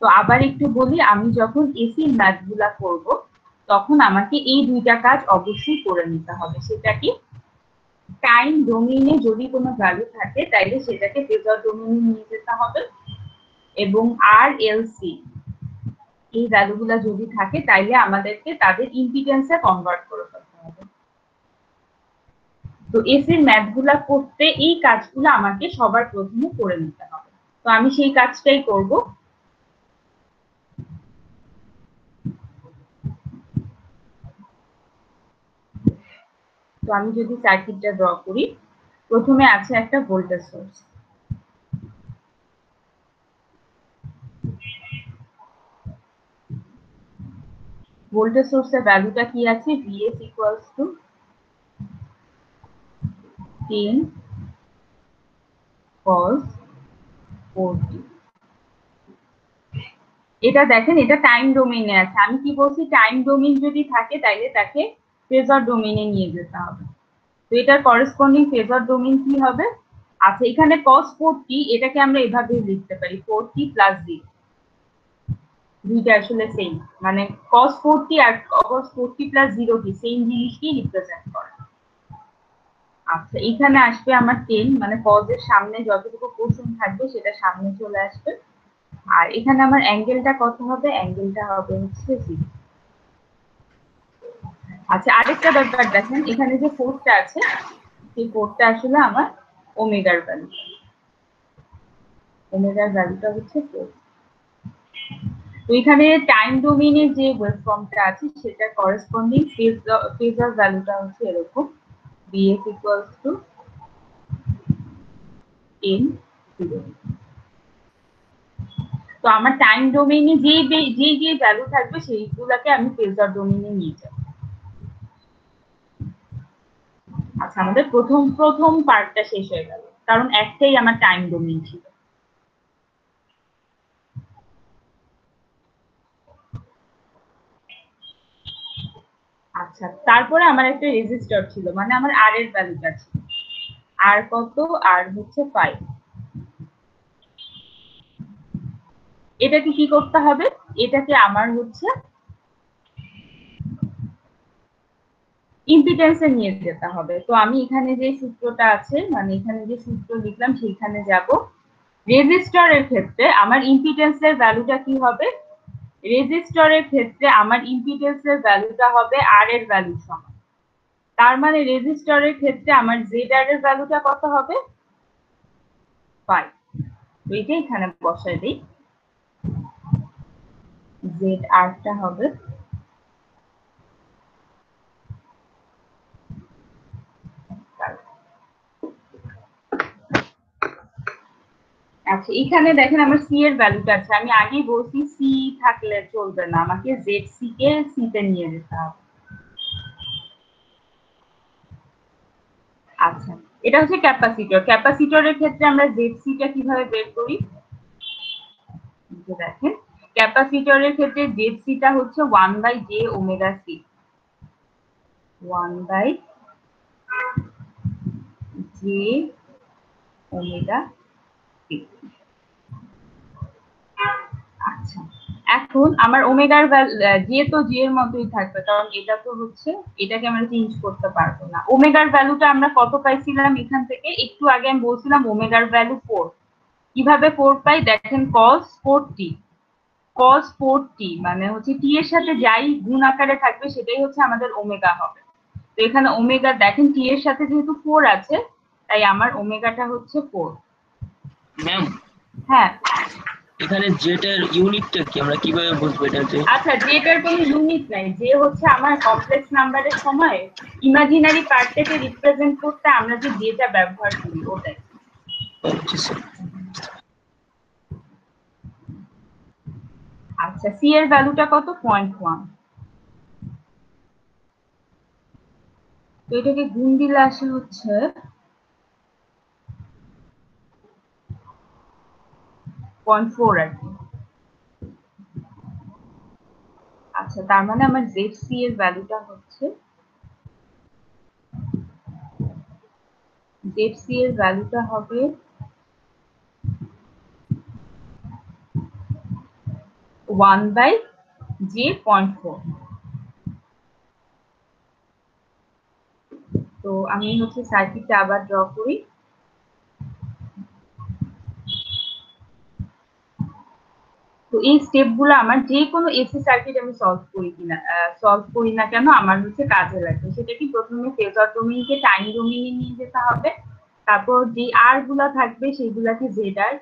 তো আবার একটু বলি, আমি যখন এসি ম্যাথগুলা করব তখন আমাকে এই দুইটা কাজ অবশ্যই করে নিতে হবে। সেটা কি, টাইম ডোমেইনে যদি কোনো ভ্যালু থাকে তাইলে সেটাকে ফেজর ডোমেইনে নিয়ে যেতে হবে, এবং আর এল সি এই ভ্যালুগুলা যদি থাকে তাইলে আমাদেরকে তাদের ইম্পিডেন্সে কনভার্ট করে ফেলতে হবে। তো এসির ম্যাথগুলা করতে এই কাজগুলো আমাকে সবার প্রথমে করে নিতে হবে। তো আমি সেই কাজটাই করব। তো আমি যদি সার্কিটটা ড্র করি, প্রথমে আছে একটা ভোল্টেজ সোর্স। ভোল্টেজ সোর্সের ভ্যালুটা কি আছে, Vs equals to 10 cos 4t। এটা দেখেন, এটা টাইম ডোমেইনে আছে। আমি কি বলছি, টাইম ডোমেইন যদি থাকে তাইলে তাকে ফেজর ডোমেইনে নিয়ে যেতে হবে। তো এটার করেসপন্ডিং ফেজর ডোমেইন কি হবে? আচ্ছা, এখানে cos 4t, এটাকে আমরা এভাবে লিখতে পারি 4t প্লাস 0। দুইটা আসলে সেম, মানে cos 4t আর cos 4t প্লাস 0 কি সেম জিনিসকে রিপ্রেজেন্ট করে। আচ্ছা, এখানে আসবে আমার 10, মানে cos এর সামনে যতটুকু পোরশন থাকবে সেটা সামনে চলে আসবে। আর এখানে আমার অ্যাঙ্গেলটা কত হবে? অ্যাঙ্গেলটা হবে হচ্ছে 0। আচ্ছা, আরেকটা ব্যাপার দেখেন, এখানে যে ফোরটা আছে সেই ফোরটা আসলে আমার ওমেগার ভ্যালু। ওমেগার ভ্যালুটা হচ্ছে 4। তো এখানে টাইম ডোমেইনে যে ওয়েভফর্মটা আছে সেটা করেসপন্ডিং ফেজর ভ্যালুটা হচ্ছে এরকম, Vs ইকুয়ালস টু 10 0। তো আমার টাইম ডোমেইনে যে ভ্যালু থাকবে সেইগুলোকে আমি ফেজর ডোমেইনে নিয়ে যাব। আচ্ছা, আমাদের প্রথম পার্টটা শেষ হয়ে গেল, কারণ একটাই আমার টাইম ডোমেইন ছিল। আচ্ছা, তারপরে আমার একটা রেজিস্টার ছিল, মানে আমার আর এর ভ্যালুটা ছিল। আর কত? আর হচ্ছে 5। এটাকে কি করতে হবে? এটাকে আমার হচ্ছে ইম্পিডেন্সে নিয়ে যেতে হবে। তো আমি এখানে যে সূত্রটা আছে, মানে এখানে যে সূত্র লিখলাম সেইখানে যাব। রেজিস্টরের ক্ষেত্রে আমার ইম্পিডেন্সের ভ্যালুটা কি হবে? রেজিস্টরের ক্ষেত্রে আমার ইম্পিডেন্সের ভ্যালুটা হবে আর এর ভ্যালুর সমান। তার মানে রেজিস্টরের ক্ষেত্রে আমার জেড আর এর ভ্যালুটা কত হবে? 5। তো এইটা এখানে বসাই দিই। জেড আরটা হবে আচ্ছা এখানে দেখেন আমার সি এর ভ্যালুটা আছে, আমি আগেই বলছি সি থাকলে চলবে না, আমাকে জেড সি কে সি তে নিয়ে যেতে হবে। আচ্ছা এটা হচ্ছে ক্যাপাসিটর। ক্যাপাসিটরের ক্ষেত্রে আমরা জেড সি টা কিভাবে বের করি, দেখেন ক্যাপাসিটরের ক্ষেত্রে জেড সি টা হচ্ছে 1/j omega C, 1/j omega C. আচ্ছা এখন আমার ওমেগার জে তো জে এর মতোই থাকবে, কারণ এটা তো হচ্ছে এটাকে আমরা চেঞ্জ করতে পারবো না। ওমেগার ভ্যালুটা আমরা কত পাইছিলাম এখান থেকে, একটু আগে আমি বলছিলাম ওমেগার ভ্যালু 4। কিভাবে 4 পাই দেখেন, cos 4t, cos 4t মানে হচ্ছে টি এর সাথে যাই গুণ আকারে থাকবে সেটাই হচ্ছে আমাদের ওমেগা হবে। তো এখানে ওমেগা দেখেন টি এর সাথে যেহেতু 4 আছে তাই আমার ওমেগাটা হচ্ছে 4। ম্যাম হ্যাঁ এখানে জেড এর ইউনিটটা কি, আমরা কিভাবে বুঝবো এটা যে? আচ্ছা জেটার কোনো ইউনিট নাই, যে হচ্ছে আমার কমপ্লেক্স নাম্বারের সময় ইমাজিনারি পার্টটাকে রিপ্রেজেন্ট করতে আমরা যে জেটা ব্যবহার করি ওটাই। আচ্ছা স্যার। আচ্ছা সি এর ভ্যালুটা কত, 0.1। তো এটাকে গুণ দিলে আসে হচ্ছে 0.4 আর কি। আচ্ছা তার মানে আমার জেড সি এর ভ্যালুটা হচ্ছে, জেড সি এর ভ্যালুটা হবে 1/j.4। তো আমি হচ্ছে সার্কিটটা আবার ড্র করি। তো এই স্টেপগুলো আমার যে কোনো এসি সার্কিট আমি সলভ করি না কেন আমার হচ্ছে কাজে লাগবে। সেটা কি, প্রথমে ফেজর ডোমেইনকে টাইম ডোমেইনে নিয়ে যেতে হবে, তারপর যে আর গুলা থাকবে সেগুলাকে জেড আর,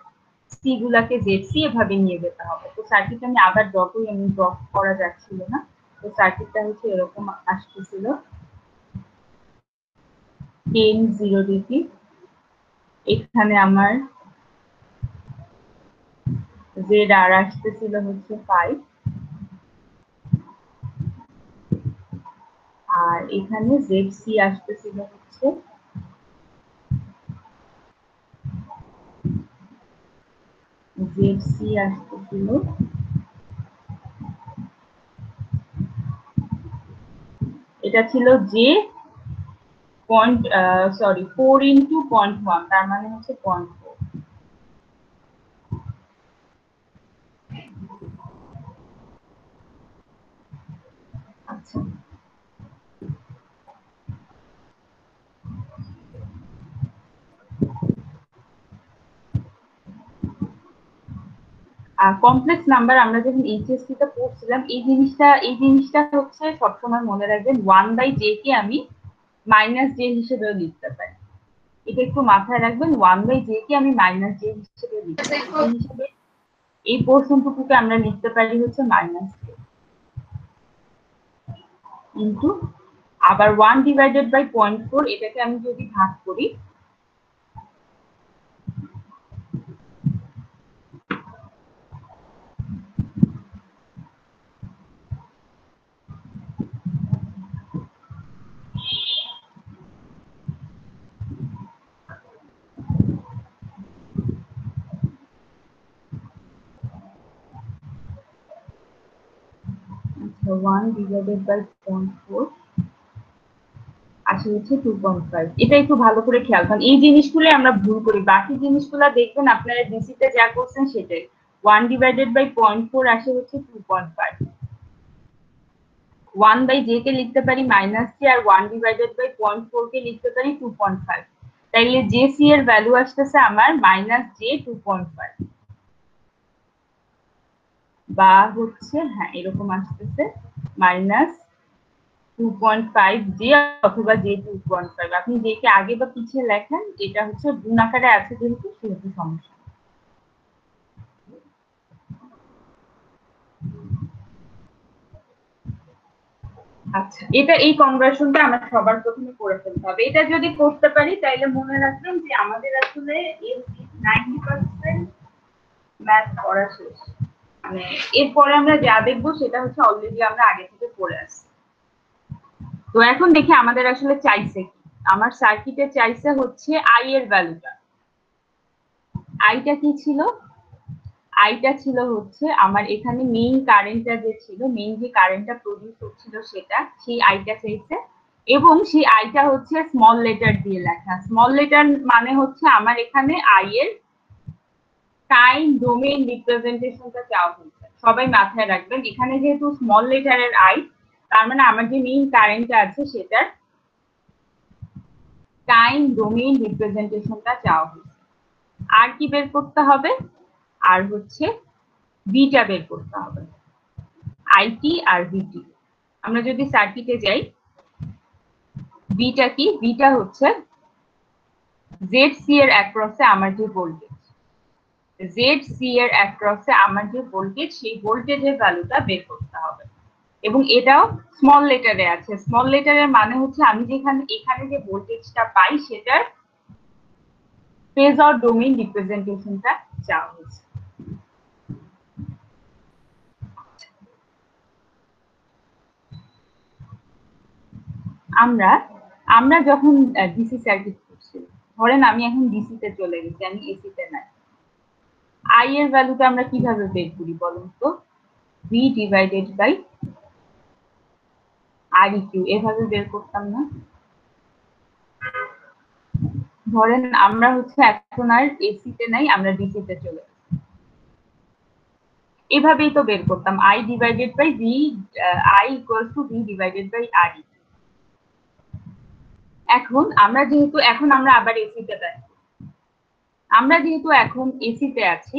সি গুলাকে জেড সি এভাবে নিয়ে যেতে হবে। তো সার্কিট আমি আবার ড্র করি, আমি ড্র করা যাচ্ছিল না। তো সার্কিটটা হচ্ছে এরকম আসতেছিল 10 0 ডিগ্রি। এখানে আমার জেড আর আসতেছিল হচ্ছে 5, আর এখানে জেড সি আসতেছিল হচ্ছে এটা ছিল যে পয়েন্ট, সরি 4 × 0.1, তার মানে হচ্ছে 0.4। আচ্ছা কমপ্লেক্স নাম্বার আমরা যখন এইচএসসি তে পড়ছিলাম এই জিনিসটা হচ্ছে সবসময় মনে রাখবেন, 1/j কে আমি -j হিসেবেও লিখতে পারি। এটা একটু মাথায় রাখবেন, 1/j কে আমি -j হিসেবে লিখতে পারি, হিসেবে এই পোর্শনটুকুকে আমরা লিখতে পারি হচ্ছে -j কিন্তু আবার 1/0.4 এটাকে আমি যদি ভাগ করি, আচ্ছা 1/0.4 আসে হচ্ছে 2.5। এটা একটু ভালো করে খেয়াল করেন, এই জিনিসগুলো আমরা ভুল করি, বাকি জিনিসগুলো দেখবেন আপনারা ডিসিতে যা করছেন সেটাই। 1/0.4 আসে হচ্ছে 2.5। 1/j কে লিখতে পারি -j, আর 1/0.4 কে লিখতে পারি 2.5। তাইলে জে সি এর ভ্যালু আসতেছে আমার -j2.5, বা হচ্ছে হ্যাঁ এরকম আসতেছে -2.5 জে অথবা j2.5। আপনি জে কে আগে বা পিছিয়ে লেখেন, এটা হচ্ছে গুণ আকারে আছে যেহেতু সেহেতু সমস্যা। আচ্ছা এটা এই কনভার্সনটা আমরা সবার প্রথমে করে ফেলতে হবে। এটা যদি করতে পারি তাহলে মনে রাখবেন যে আমাদের আসলে 90% ম্যাথ পড়া শেষ, মানে এরপরে আমরা যা দেখবো সেটা হচ্ছে অলরেডি আমরা আগে থেকে পড়ে আসছি। তো এখন দেখি আমাদের আসলে চাইছে কি। আমার সার্কিটে চাইছে হচ্ছে আই এর ভ্যালুটা। আইটা কি ছিল? আইটা ছিল হচ্ছে আমার এখানে মেইন কারেন্টটা যে ছিল, মেইন যে কারেন্টটা প্রডিউস হচ্ছিল সেটা, সেই আইটা চাইছে। এবং সেই আইটা হচ্ছে স্মল লেটার দিয়ে লেখা। স্মল লেটার মানে হচ্ছে আমার এখানে আই এর টাইম ডোমেইন রিপ্রেজেন্টেশনটা চাওয়া হয়েছে। সবাই মাথায় রাখবেন, এখানে যেহেতু স্মল লেটারের আই, তার মানে আমার যে মেইন কারেন্টটা আছে সেটার টাইম ডোমেইন রিপ্রেজেন্টেশনটা চাওয়া হয়েছে। আর কি বের করতে হবে? আর হচ্ছে ভিটা বের করতে হবে, আইটি আর ভিটি। আমরা যদি সার্কিটে যাই, ভিটা কি? ভিটা হচ্ছে জেড সি এর অ্যাক্রসে আমার যে ভোল্টেজ, জেড সি এর অ্যাক্রসে আমার যে ভোল্টেজ, সেই ভোল্টেজের ভ্যালুটা বের করতে হবে। এবং এটাও স্মল লেটারে আছে। স্মল লেটারের মানে হচ্ছে আমি যেখানে এখানে যে ভোল্টেজটা পাই সেটার ফেজর ডোমেইন রিপ্রেজেন্টেশনটা চাওয়া হয়েছে। আমরা যখন ডিসি সার্কিট করছি, ধরেন আমি এখন ডিসি তে চলে গেছি, আমি এসি তে নাই। আই এর ভ্যালুটা আমরা কিভাবে বের করি বলুন তো? V divided by R Q, এভাবে বের করতাম না? ধরেন আমরা হচ্ছে এখন আর এসি তে নাই, আমরা ডিসি তে চলে গেছি, এভাবেই তো বের করতাম। I divided by V, I equals to V divided by R. এখন আমরা আবার এসিতে যাই। আমরা যেহেতু এখন এসিতে আছি,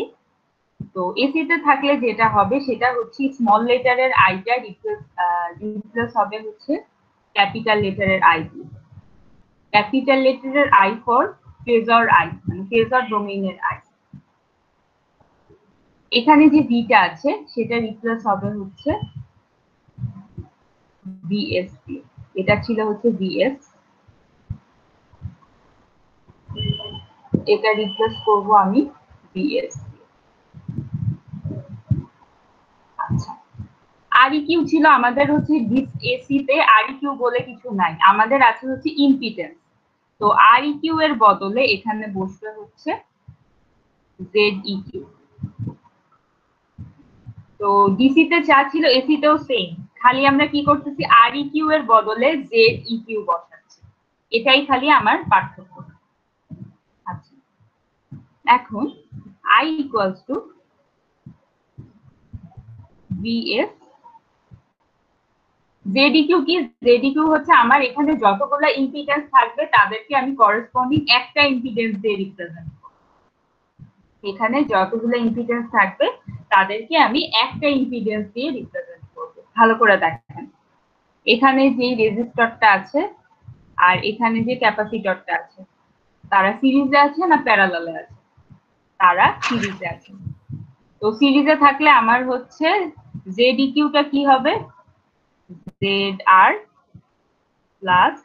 তো এসিতে থাকলে যেটা হবে সেটা হচ্ছে স্মল লেটারের আইটা রিপ্লেস হবে হচ্ছে ক্যাপিটাল লেটারের আই দিয়ে। ক্যাপিটাল লেটারের আই ফর ফেজর আই, মানে ফেজর ডোমেইনের আই। এখানে যে ভিটা আছে সেটা রিপ্লেস হবে হচ্ছে ভিএস দিয়ে। এটা ছিল হচ্ছে ভিএস, এটা রিপ্লেস করব আমি ভিএস। আচ্ছা, আর কিউ ছিল আমাদের হচ্ছে এসি তে, আর কিউ বলে কিছু নাই, আমাদের আছে হচ্ছে ইম্পিডেন্স। তো আর কিউ এর বদলে এখানে বসবে হচ্ছে জেড কিউ। তো ডিসি তে যা ছিল এসি তেও সেম, খালি আমরা কি করতেছি, আর কিউ এর বদলে জেড কিউ বসাচ্ছি, এটাই খালি আমার পার্থক্য। আচ্ছা, এখন আই ইকুয়ালস টু ভিএস। জেডিকিউ কি? জেডিকিউ হচ্ছে আমার এখানে যতগুলো ইম্পিডেন্স থাকবে তাদেরকে আমি করেসপন্ডিং একটা ইম্পিডেন্স দিয়ে রিপ্রেজেন্ট করব। এখানে যতগুলো ইম্পিডেন্স থাকবে তাদেরকে আমি একটা ইম্পিডেন্স দিয়ে রিপ্রেজেন্ট করব। ভালো করে দেখেন, এখানে যে রেজিস্টরটা আছে আর এখানে যে ক্যাপাসিটরটা আছে, তারা সিরিজে আছে না প্যারালালে আছে? তারা সিরিজে আছে। তো সিরিজে থাকলে আমার হচ্ছে জেডিকিউটা কি হবে? জেড আর প্লাস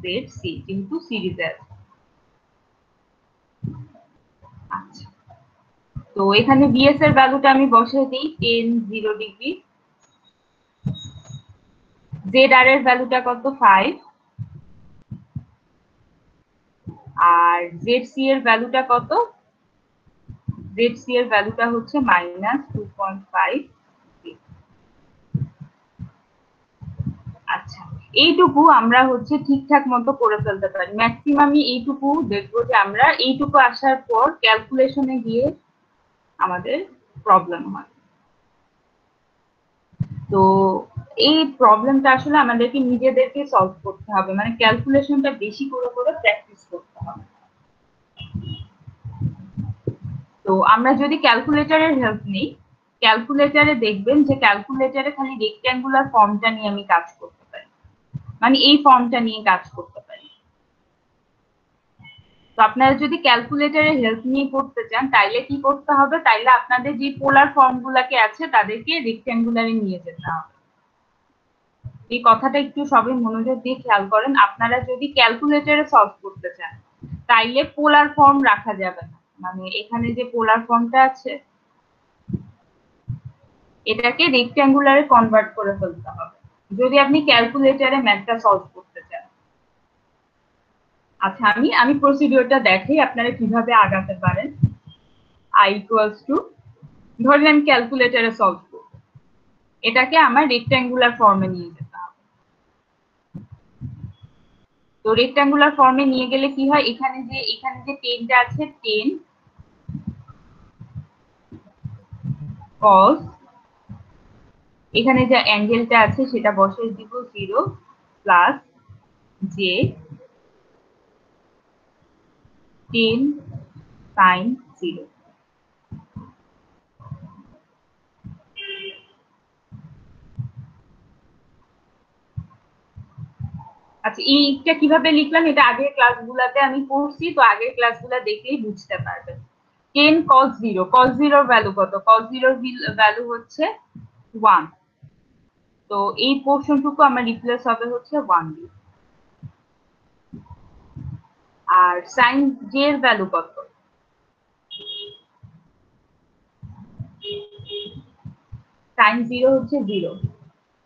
জেড সি, কিন্তু সিরিজে আছে। আচ্ছা, তো এখানে বিএস এর ভ্যালুটা আমি বসিয়ে দিই 10 0 ডিগ্রি। জেড আর এর ভ্যালুটা কত? 5। আর জেড সি এর ভ্যালুটা কত? জেড সি এর ভ্যালুটা হচ্ছে -2.5। আচ্ছা, এইটুকু আমরা হচ্ছে ঠিকঠাক মতো করে ফেলতে পারি। ম্যাক্সিমামই এইটুকু দেখবো যে আমরা এইটুকু আসার পর ক্যালকুলেশনে গিয়ে আমাদের প্রবলেম হয়। তো এই প্রবলেমটা আসলে আমাদেরকে নিজেদেরকে সলভ করতে হবে, মানে ক্যালকুলেশনটা বেশি করে করে প্র্যাকটিস করতে হবে। তো আমরা যদি ক্যালকুলেটরের হেল্প নিই, ক্যালকুলেটরে দেখবেন যে ক্যালকুলেটরে খালি রেক্ট্যাঙ্গুলার ফর্মটা নিয়ে আমি কাজ করতে পারি, মানে এই ফর্মটা নিয়ে কাজ করতে পারি। তো আপনারা যদি ক্যালকুলেটরের হেল্প নিয়ে করতে চান তাইলে কি করতে হবে? তাইলে আপনাদের যে পোলার ফর্মগুলোকে আছে তাদেরকে রেক্ট্যাঙ্গুলারে নিয়ে যেতে হবে। এই কথাটা একটু সবাই মনোযোগ দিয়ে খেয়াল করেন। আপনারা যদি ক্যালকুলেটরে সলভ করতে চান তাইলে পোলার ফর্ম রাখা যাবে না, মানে এখানে যে পোলার ফর্মটা আছে এটাকে রেক্ট্যাঙ্গুলারে কনভার্ট করে ফেলতে হবে যদি আপনি ক্যালকুলেটরে ম্যাথটা সলভ করতে চান। আচ্ছা, আমি প্রসিডিওরটা দেখাই আপনারা কিভাবে আগাতে পারেন। i ইকুয়ালস টু, ধরেন আমি ক্যালকুলেটরে সলভ করব, এটাকে আমার রেক্ট্যাঙ্গুলার ফর্মে নিয়ে যেতে হবে। তো রেক্ট্যাঙ্গুলার ফর্মে নিয়ে গেলে কি হয়, এখানে যে 10টা আছে, 10 cos, এখানে যে অ্যাঙ্গেলটা আছে সেটা বসিয়ে দিব 0 প্লাস জে 10 sin 0। আচ্ছা, এইটা কিভাবে লিখলাম এটা আগের ক্লাসগুলোতে আমি পড়ছি, তো আগের ক্লাসগুলো দেখলেই বুঝতে পারবেন। 10 cos 0, cos 0 এর ভ্যালু কত? cos 0 এর ভ্যালু হচ্ছে 1, তো এই পোরশনটুকু আমার রিপ্লেস হবে হচ্ছে 1 দিয়ে। আর sin j এর ভ্যালু কত? sin 0 হচ্ছে 0,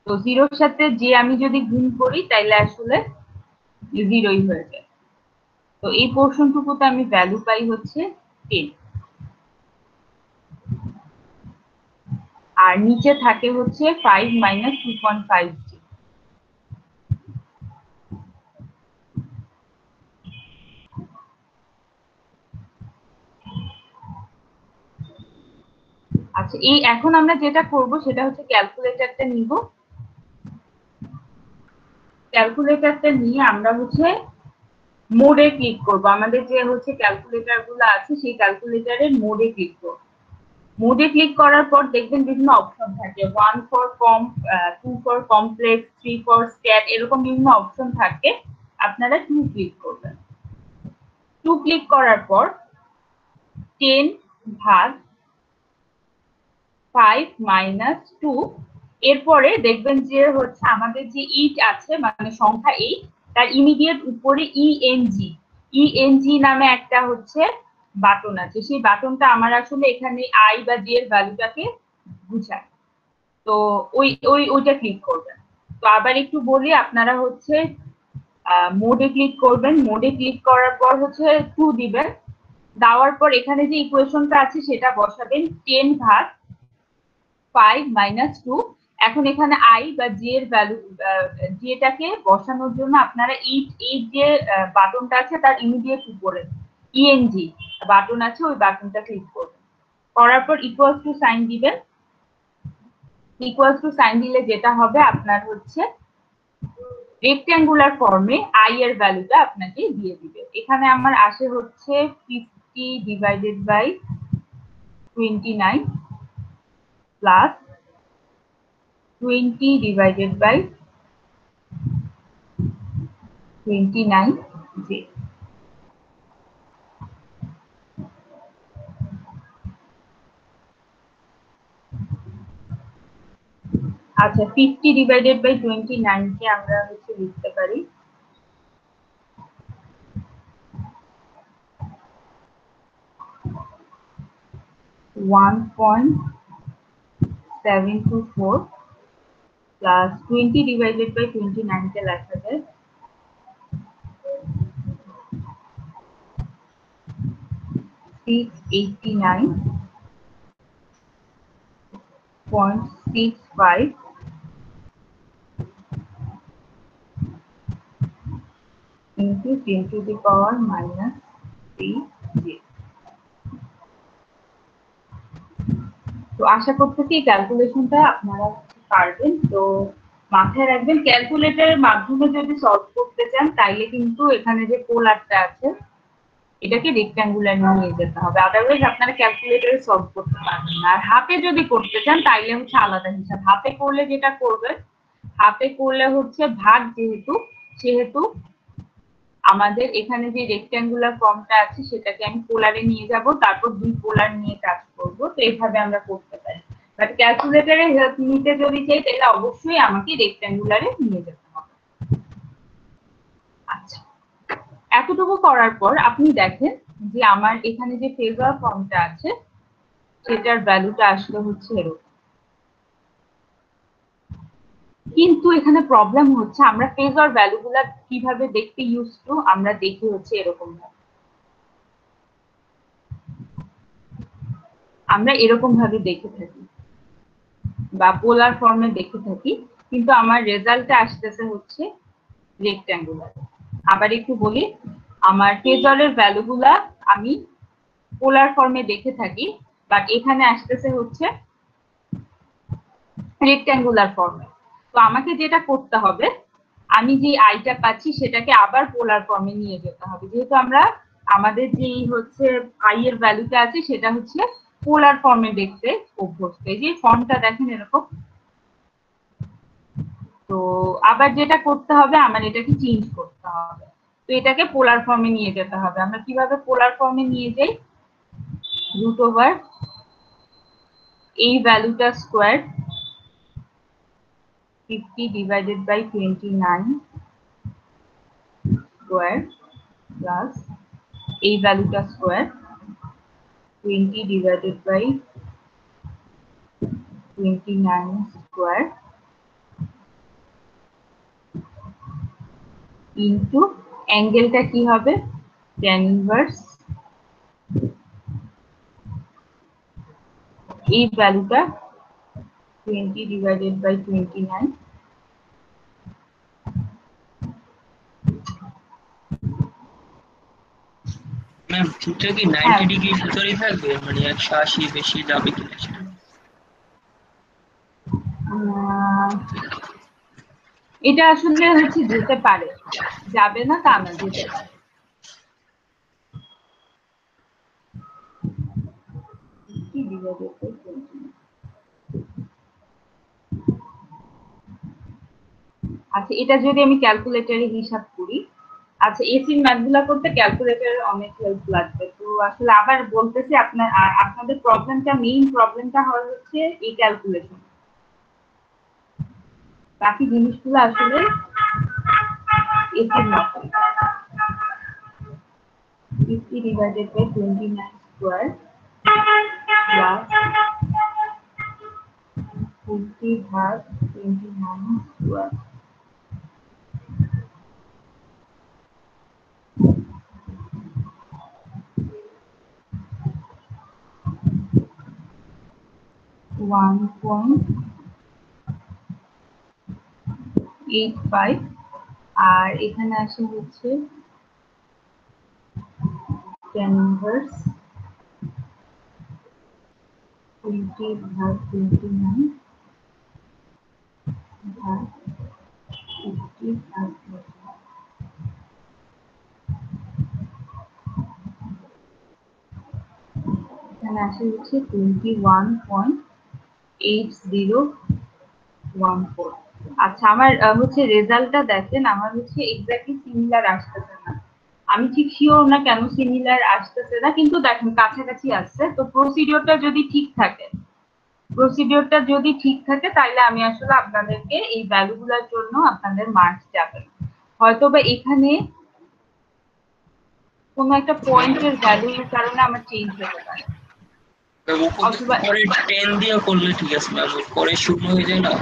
তো 0 এর সাথে j আমি যদি গুণ করি তাইলে আসলে 0ই হয়ে যায়। তো এই পোরশনটুকুতে আমি ভ্যালু পাই হচ্ছে 10, আর নিচে থাকে হচ্ছে 5 মাইনাস 2.5 j। আচ্ছা, এই এখন আমরা যেটা করব সেটা হচ্ছে ক্যালকুলেটরটা নিব। ক্যালকুলেটরটা নিয়ে আমরা হচ্ছে মোডে ক্লিক করব। আমাদের যে হচ্ছে ক্যালকুলেটর গুলো আছে সেই ক্যালকুলেটরের মোডে ক্লিক করব। মোডে ক্লিক করার পর দেখবেন বিভিন্ন অপশন থাকে, 1 for com, 2 for complex, 3 for stat, এরকম বিভিন্ন অপশন থাকে। আপনারা 2 ক্লিক করবেন। 2 ক্লিক করার পর 10 ভাগ 5 মাইনাস 2, এরপরে দেখবেন যে হচ্ছে আমাদের যে 8 আছে মানে সংখ্যা 8, তার ইমিডিয়েট উপরে ইএনজি নামে একটা হচ্ছে বাটন আছে। সেই বাটনটা আমার আসলে এখানে আই বা জে এর ভ্যালুটাকে বুঝায়, তো ওইটা ক্লিক করবেন। তো আবার একটু বলি, আপনারা হচ্ছে মোডে ক্লিক করবেন। মোডে ক্লিক করার পর হচ্ছে 2 দিবেন, দেওয়ার পর এখানে যে ইকুয়েশনটা আছে সেটা বসাবেন 10 ভাগ 5 মাইনাস 2। এখন এখানে আই বা জি এর ভ্যালু, যেটাকে বসানোর জন্য আপনারা এই যে বাটনটা আছে তার ইমিডিয়েট উপরে ইএনজি বাটন আছে, ওই বাটনটা ক্লিক করবেন। করার পর ইকুয়ালস টু সাইন দিবেন। ইকুয়ালস টু সাইন দিলে যেটা হবে আপনার হচ্ছে রেক্ট্যাঙ্গুলার ফর্মে আই এর ভ্যালুটা আপনাকে দিয়ে দিবে। এখানে আমার আসে হচ্ছে 50 divided by 29 plus 20 divided by 29 j। আচ্ছা, 50 divided by 29 কে আমরা হচ্ছে লিখতে পারি 1.724 plus 20 divided by 29 কে লেখা যায় 689.65 into 10 to the power minus 3j। তো আশা করতেছি ক্যালকুলেশনটা আপনারা পারবেন। তো মাথায় রাখবেন, ক্যালকুলেটরের মাধ্যমে যদি সলভ করতে চান তাইলে কিন্তু এখানে যে পোলারটা আছে এটাকে রেক্ট্যাঙ্গুলার নিয়ে যেতে হবে, আদারওয়াইজ আপনারা ক্যালকুলেটরে সলভ করতে পারবেন না। আর হাতে যদি করতে চান তাইলে হচ্ছে আলাদা হিসাব। হাতে করলে যেটা করবেন, হাতে করলে হচ্ছে ভাগ সেহেতু আমাদের এখানে যে রেক্ট্যাঙ্গুলার ফর্মটা আছে সেটাকে আমি পোলারে নিয়ে যাব, তারপর দুই পোলার নিয়ে কাজ করব। তো এইভাবে আমরা করতে পারি। বাট ক্যালকুলেটরে হেল্প নিতে যদি চাই তাহলে অবশ্যই আমাকে রেক্ট্যাঙ্গুলারে নিয়ে যেতে হবে। আচ্ছা, এতটুকু করার পর আপনি দেখেন যে আমার এখানে যে ফেজার ফর্মটা আছে সেটার ভ্যালুটা আসলে হচ্ছে এরকম। কিন্তু এখানে প্রবলেম হচ্ছে আমরা ফেজর ভ্যালুগুলা কিভাবে দেখতে ইউজ টু আমরা দেখি হচ্ছে এরকম আমরা এরকম ভাবে দেখে থাকি বা পোলার ফর্মে দেখে থাকি, কিন্তু আমার রেজাল্টটা আসতেছে হচ্ছে রেক্ট্যাঙ্গুলার। আবার একটু বলি, আমার ফেজরের ভ্যালুগুলা আমি পোলার ফর্মে দেখে থাকি, বাট এখানে আসতেছে হচ্ছে রেক্ট্যাঙ্গুলার ফর্মে। তো আমাকে যেটা করতে হবে, আমি যে আইটা পাচ্ছি সেটাকে আবার পোলার ফর্মে নিয়ে যেতে হবে, যেহেতু আমরা আমাদের যেই হচ্ছে আই এর ভ্যালুটা আছে সেটা হচ্ছে পোলার ফর্মে দেখতে অভ্যস্ত। এই যে ফর্মটা দেখেন এরকম। তো আবার যেটা করতে হবে আমার এটাকে চেঞ্জ করতে হবে, তো এটাকে পোলার ফর্মে নিয়ে যেতে হবে। আমরা কিভাবে পোলার ফর্মে নিয়ে যাই, রুট ওভার এই ভ্যালুটা square 50 divided by 29 square plus এই ভ্যালুটা square 20 divided by 29 square into অ্যাঙ্গেলটা কি হবে, tan ইনভার্স এই ভ্যালুটা 20 ডিভাইডেড বাই 29 ম্যাম থিটা কি 90 ডিগ্রির ভিতরেই থাকবে, মানে 180 বেশি যাবে কিনা সেটা? এটা আসলে হচ্ছে যেতে পারে, যাবে না তা না, যেতে পারে। আচ্ছা, এটা যদি আমি ক্যালকুলেটরে হিসাব করি, আচ্ছা এসির ম্যাথগুলো করতে ক্যালকুলেটরের অনেক হেল্প লাগবে। তো আসলে আবার বলতেছি, আপনাদের মেইন প্রবলেমটা হয় হচ্ছে এই ক্যালকুলেশন, বাকি জিনিসগুলো আসলে এসির মতো। 50 ডিভাইডেড বাই 29 স্কোয়ার প্লাস 50 ভাগ 29 স্কোয়ার। ওয়ান পয়েন্ট 85 আর এখানে আসে হচ্ছে tan ইনভার্স 20 ভাগ 29 ভাগ 50 ভাগ 29। এখানে আসে হচ্ছে 21.8014। আচ্ছা, আমার হচ্ছে রেজাল্টটা দেখেন, আমার হচ্ছে এক্স্যাক্টলি সিমিলার আসতেছে না। আমি ঠিক শিওর না কেন সিমিলার আসতেছে না, কিন্তু দেখেন কাছাকাছি আসছে। তো প্রসিডিওরটা যদি ঠিক থাকে তাহলে আমি আসলে আপনাদেরকে এই ভ্যালুগুলোর জন্য আপনাদের মার্কস যাবে না। হয়তোবা এখানে কোনো একটা পয়েন্টের ভ্যালুর কারণে আমার চেঞ্জ হতে পারে, অথবা পরে 10 দিয়ে করলে ঠিক আছে ম্যাম, পরে শূন্য হয়ে যায় না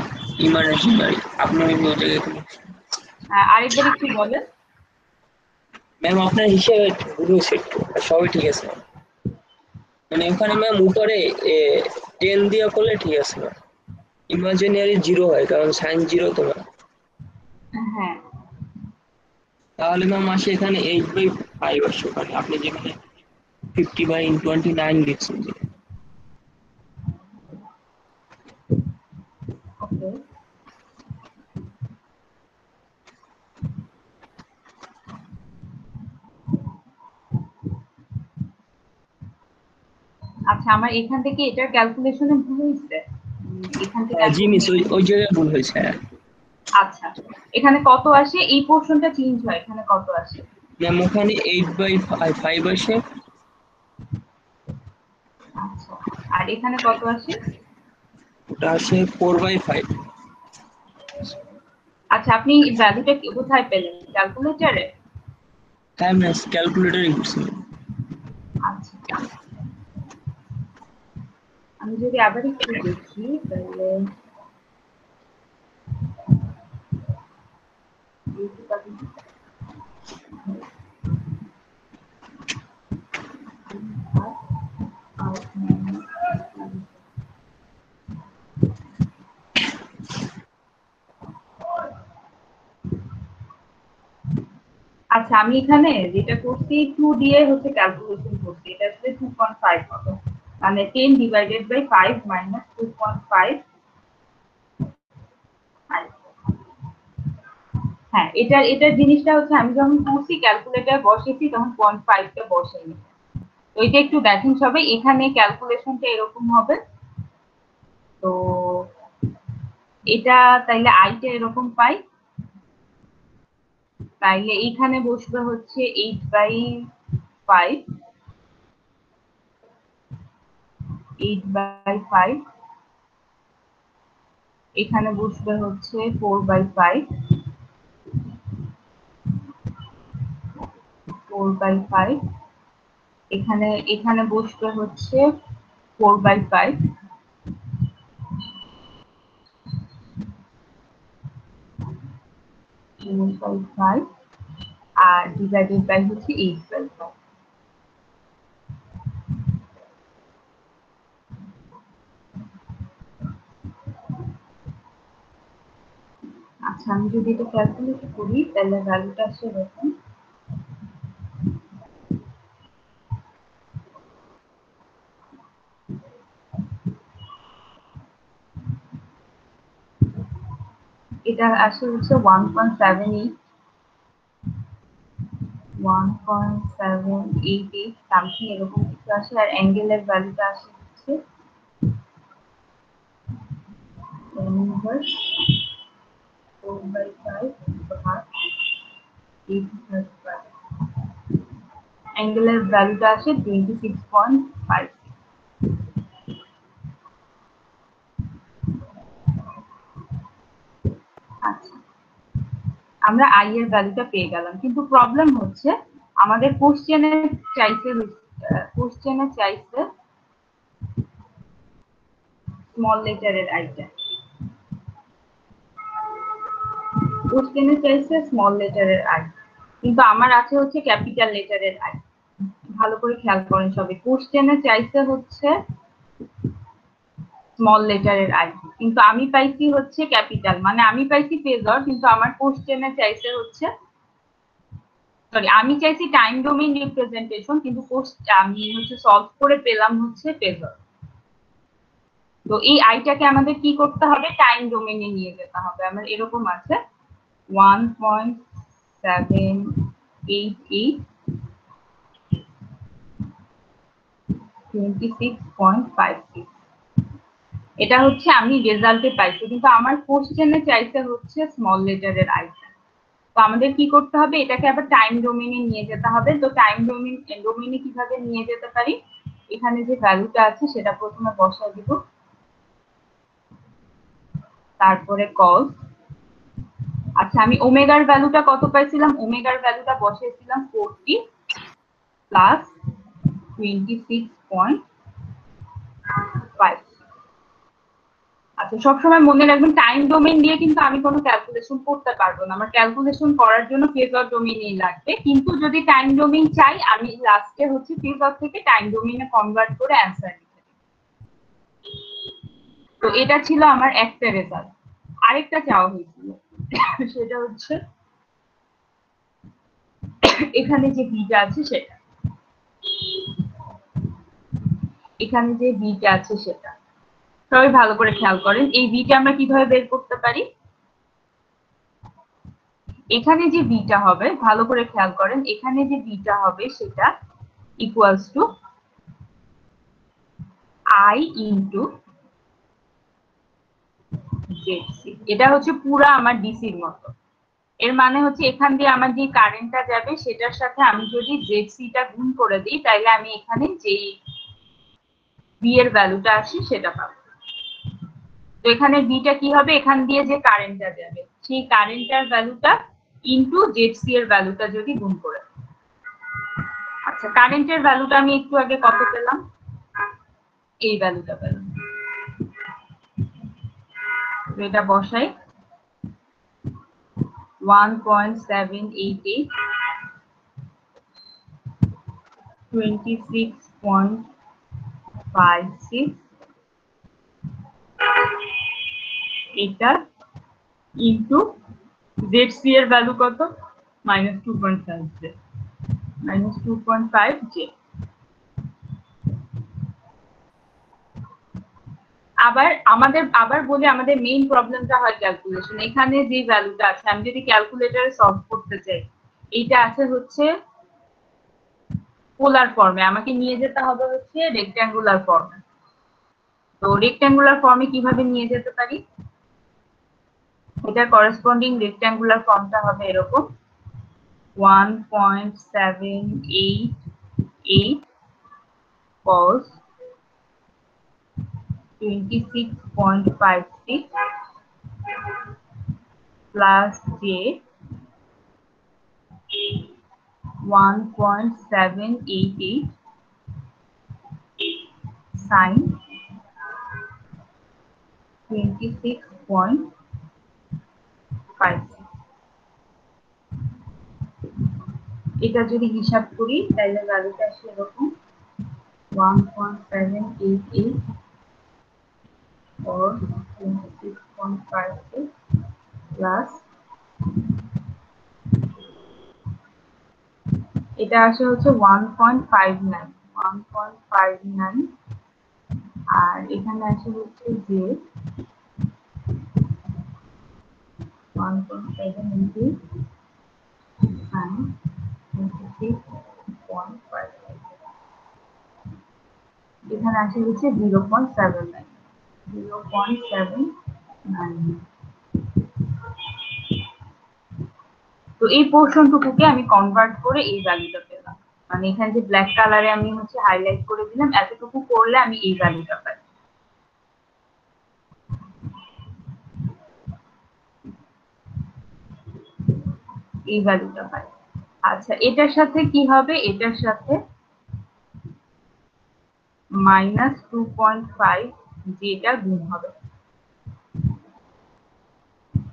ইমার্জেন্সি আপনার ওই জায়গায় কোনো। আরেকবার একটু বলেন। ম্যাম আপনার হিসেবে ভুল হয়েছে একটু, সবই ঠিক আছে মানে ওখানে ম্যাম উপরে 10 দিয়ে করলে ঠিক আছে ম্যাম, ইমাজিনারি জিরো হয় কারণ সাইন জিরো তো ম্যাম। হ্যাঁ, তাহলে ম্যাম আসে এখানে 8/5 আসছে, ওখানে আপনি যেখানে 50/29 লিখছেন যে। ওকে। আচ্ছা, আমার এখান থেকে এটার ক্যালকুলেশনে ভুল হয়েছে, এখান থেকে জি মিস, ওই জায়গায় ভুল হয়েছে। আচ্ছা, এখানে কত আসে, এই পোর্শনটা চেঞ্জ হয়, এখানে কত আসে? ম্যাম ওখানে 8/5 আসে। আচ্ছা, আর এখানে কত আসে? ওটা আসে 4/5। আচ্ছা, আপনি ভ্যালুটা কোথায় পেলেন, ক্যালকুলেটরে? হ্যাঁ ম্যাম ক্যালকুলেটরে করছি। আচ্ছা, আমি যদি আবার একটু দেখি তাহলে আচ্ছা, আমি এখানে যেটা করছি 2 দিয়ে হচ্ছে ক্যালকুলেশন করছি, এটা আসলে 2.5 হবে, মানে 10 ডিভাইডেড বাই 5 মাইনাস 2.5। হ্যাঁ, এটার জিনিসটা হচ্ছে আমি যখন করছি ক্যালকুলেটর বসেছি তখন 0.5 টা বসাইনি। তো এটা একটু দেখেন সবাই, এখানে ক্যালকুলেশনটা এরকম হবে। তো এটা তাইলে আইটা এরকম পাই, তাইলে এইখানে বসবে হচ্ছে 8/5, 8/5, এখানে বসবে হচ্ছে 4/5, 4/5, এখানে বসবে হচ্ছে 4/5, 4/5, আর ডিভাইডেড বাই হচ্ছে 8/5। আচ্ছা, আমি যদি এটা ক্যালকুলেট করি তাহলে ভ্যালুটা আসে এরকম। এটা আসে হচ্ছে 1.78, 1.788 সামথিং এরকম কিছু আসে, আর অ্যাঙ্গেলের ভ্যালুটা আসে হচ্ছে 4/5 ভাগ 8/5, অ্যাঙ্গেলের ভ্যালুটা আসে 26.5। আচ্ছা, আমরা আই এর ভ্যালুটা পেয়ে গেলাম, কিন্তু প্রবলেম হচ্ছে আমাদের কোশ্চেনে চাইছে স্মল লেটারের আইটা, কোশ্চেনে চাইছে স্মল লেটারের আই, কিন্তু আমার আছে হচ্ছে ক্যাপিটাল লেটারের আই। ভালো করে খেয়াল করেন সবাই, কোশ্চেনে চাইছে হচ্ছে স্মল লেটারের আই, কিন্তু আমি পাইছি হচ্ছে ক্যাপিটাল, মানে আমি পাইছি ফেজর, কিন্তু আমার কোশ্চেনে চাইছে হচ্ছে, সরি, আমি চাইছি টাইম ডোমেইন রিপ্রেজেন্টেশন, কিন্তু আমি হচ্ছে সলভ করে পেলাম হচ্ছে ফেজর। তো এই আইটাকে আমাদের কি করতে হবে, টাইম ডোমেইনে নিয়ে যেতে হবে। আমার এরকম আছে 1.788, 26.56, এটা হচ্ছে আমি রেজাল্টে পাইছি, কিন্তু আমার কোশ্চেনে চাইতে হচ্ছে স্মল লেটারের আইটা। তো আমাদের কি করতে হবে, এটাকে আবার টাইম ডোমেইনে নিয়ে যেতে হবে। তো টাইম ডোমেইনে কিভাবে নিয়ে যেতে পারি, এখানে যে ভ্যালুটা আছে সেটা প্রথমে বসায় দিব, তারপরে কজ। আচ্ছা, আমি ওমেগার ভ্যালুটা কত পাইছিলাম, ওমেগার ভ্যালুটা বসাইছিলাম 40 প্লাস 26.5। আচ্ছা, সবসময় মনে রাখবেন টাইম ডোমেইন দিয়ে কিন্তু আমি কোনো ক্যালকুলেশন করতে পারবো না, আমার ক্যালকুলেশন করার জন্য ফেজর ডোমেইনই লাগবে। কিন্তু যদি টাইম ডোমেইন চাই, আমি লাস্টে হচ্ছে ফেজর থেকে টাইম ডোমেইনে কনভার্ট করে অ্যান্সার লিখে দিই। তো এটা ছিল আমার একটা রেজাল্ট। আরেকটা চাওয়া হয়েছিল, সেটা হচ্ছে এখানে যে বিটা আছে সেটা, এখানে যে বিটা আছে সেটা সবাই ভালো করে খেয়াল করেন। এই বিটা আমরা কিভাবে বের করতে পারি, এখানে যে বিটা হবে, ভালো করে খেয়াল করেন, এখানে যে বিটা হবে সেটা equals to I into ZC. এটা হচ্ছে পুরা আমার ডিসির মতো। এর মানে হচ্ছে এখান দিয়ে আমার যে কারেন্টটা যাবে সেটার সাথে আমি যদি জেডসিটা গুণ করে দিই, তাহলে আমি এখানে যেই বি এর ভ্যালুটা আসে সেটা পাবো। তো এখানে বিটা কি হবে, এখান দিয়ে যে কারেন্টটা যাবে সেই কারেন্টটার ভ্যালুটা ইন্টু জেডসি এর ভ্যালুটা যদি গুণ করে। আচ্ছা, কারেন্টের ভ্যালুটা আমি একটু আগে কত পেলাম, এই ভ্যালুটা পেলাম। এটা বসাই, 1.788, 26.56, এটা ইন্টু ZC এর ভ্যালু কত, -2.5 -2.5 জে। আবার বলি আমাদের মেইন প্রবলেমটা হয় ক্যালকুলেশন। এখানে যে ভ্যালুটা আছে আমি যদি ক্যালকুলেটরে সলভ করতে চাই, এইটা আছে হচ্ছে পোলার ফর্মে, আমাকে নিয়ে যেতে হবে হচ্ছে রেক্ট্যাঙ্গুলার ফর্মে। তো রেক্ট্যাঙ্গুলার ফর্মে কিভাবে নিয়ে যেতে পারি, এটা করেসপন্ডিং রেক্ট্যাঙ্গুলার ফর্মটা হবে এরকম 1.788 cos 26.56 plus j 1.788 sin 26.56। এটা যদি হিসাব করি তাহলে ভ্যালুটা আসে এরকম 1.788 or 26.56 প্লাস এটা আসে হচ্ছে 1.59 আর এখানে আসে হচ্ছে যে 1.788 sin 26.56, এখানে আসে হচ্ছে 0.79। তো এই পোর্শনটুকুকে আমি কনভার্ট করে এই ভ্যালুটা পেলাম, মানে এখানে যে ব্ল্যাক কালারে আমি হচ্ছে হাইলাইট করে দিলাম, এতটুকু করলে আমি এই ভ্যালুটা পাই। এই ভ্যালুটা পাই। আচ্ছা এটার সাথে কি হবে, এটার সাথে -2.5 যেটা গুণ হবে।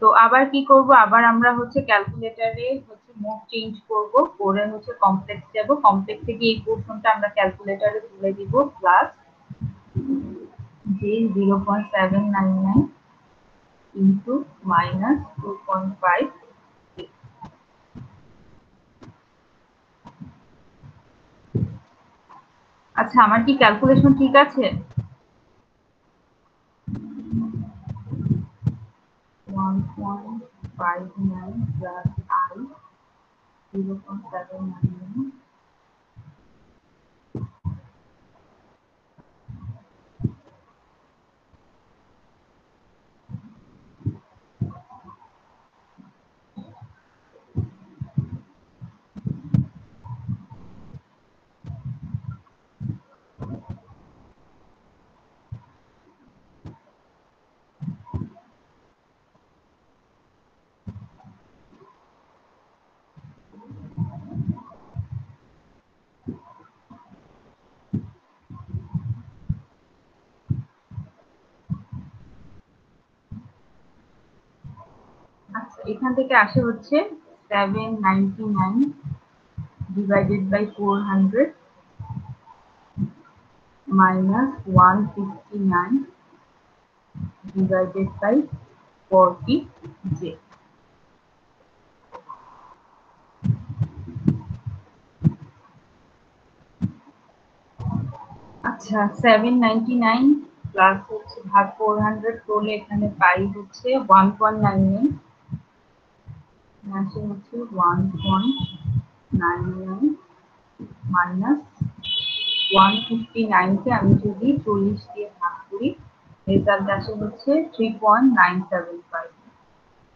তো আবার কি করব, আবার আমরা হচ্ছে ক্যালকুলেটরে হচ্ছে মোড চেঞ্জ করব, করে হচ্ছে কমপ্লেক্স যাব, কমপ্লেক্স থেকে এই পোর্শনটা আমরা ক্যালকুলেটরে তুলে দিব প্লাস যে 0.799 ইনটু -2.5। আচ্ছা আমার কি ক্যালকুলেশন ঠিক আছে? 1.59 plus I 0.799 আচ্ছা এখান থেকে আসে হচ্ছে 799 divided by 400 minus 159 divided by 40 j। আচ্ছা 799 প্লাস হচ্ছে ভাগ 400 করলে এখানে পাই হচ্ছে 1.99, আসে হচ্ছে 1.99 মাইনাস 159 কে আমি যদি 40 দিয়ে ভাগ করি, রেজাল্ট আসে হচ্ছে 3.975।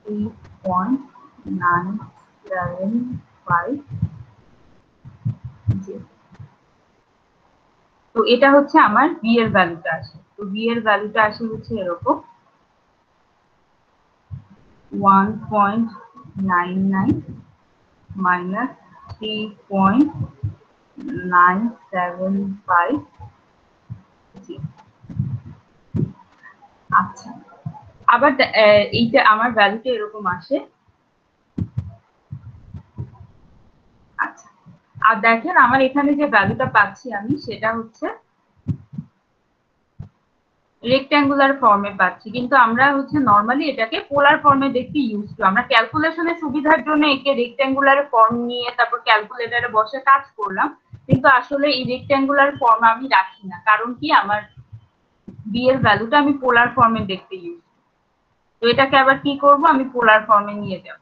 3.975 জি। তো এটা হচ্ছে আমার বি এর ভ্যালুটা আসে। তো বি এর ভ্যালুটা আসে হচ্ছে এরকম 1.99 মাইনাস 3.975 জি। আচ্ছা আবার এইটা আমার ভ্যালুটা এরকম আসে আর দেখেন আমার এখানে যে ভ্যালুটা পাচ্ছি আমি সেটা হচ্ছে রেক্ট্যাঙ্গুলার ফর্মে পাচ্ছি, কিন্তু আমরা হচ্ছে নরমালি এটাকে পোলার ফর্মে দেখতে ইউজ টু। আমরা ক্যালকুলেশনের সুবিধার জন্য একে রেক্ট্যাঙ্গুলার ফর্ম নিয়ে তারপর ক্যালকুলেটরে বসে কাজ করলাম, কিন্তু আসলে এই রেক্ট্যাঙ্গুলার ফর্ম আমি রাখি না, কারণ কি আমার বি এর ভ্যালুটা আমি পোলার ফর্মে দেখতে ইউজ। তো এটাকে আবার কি করব, আমি পোলার ফর্মে নিয়ে যাব।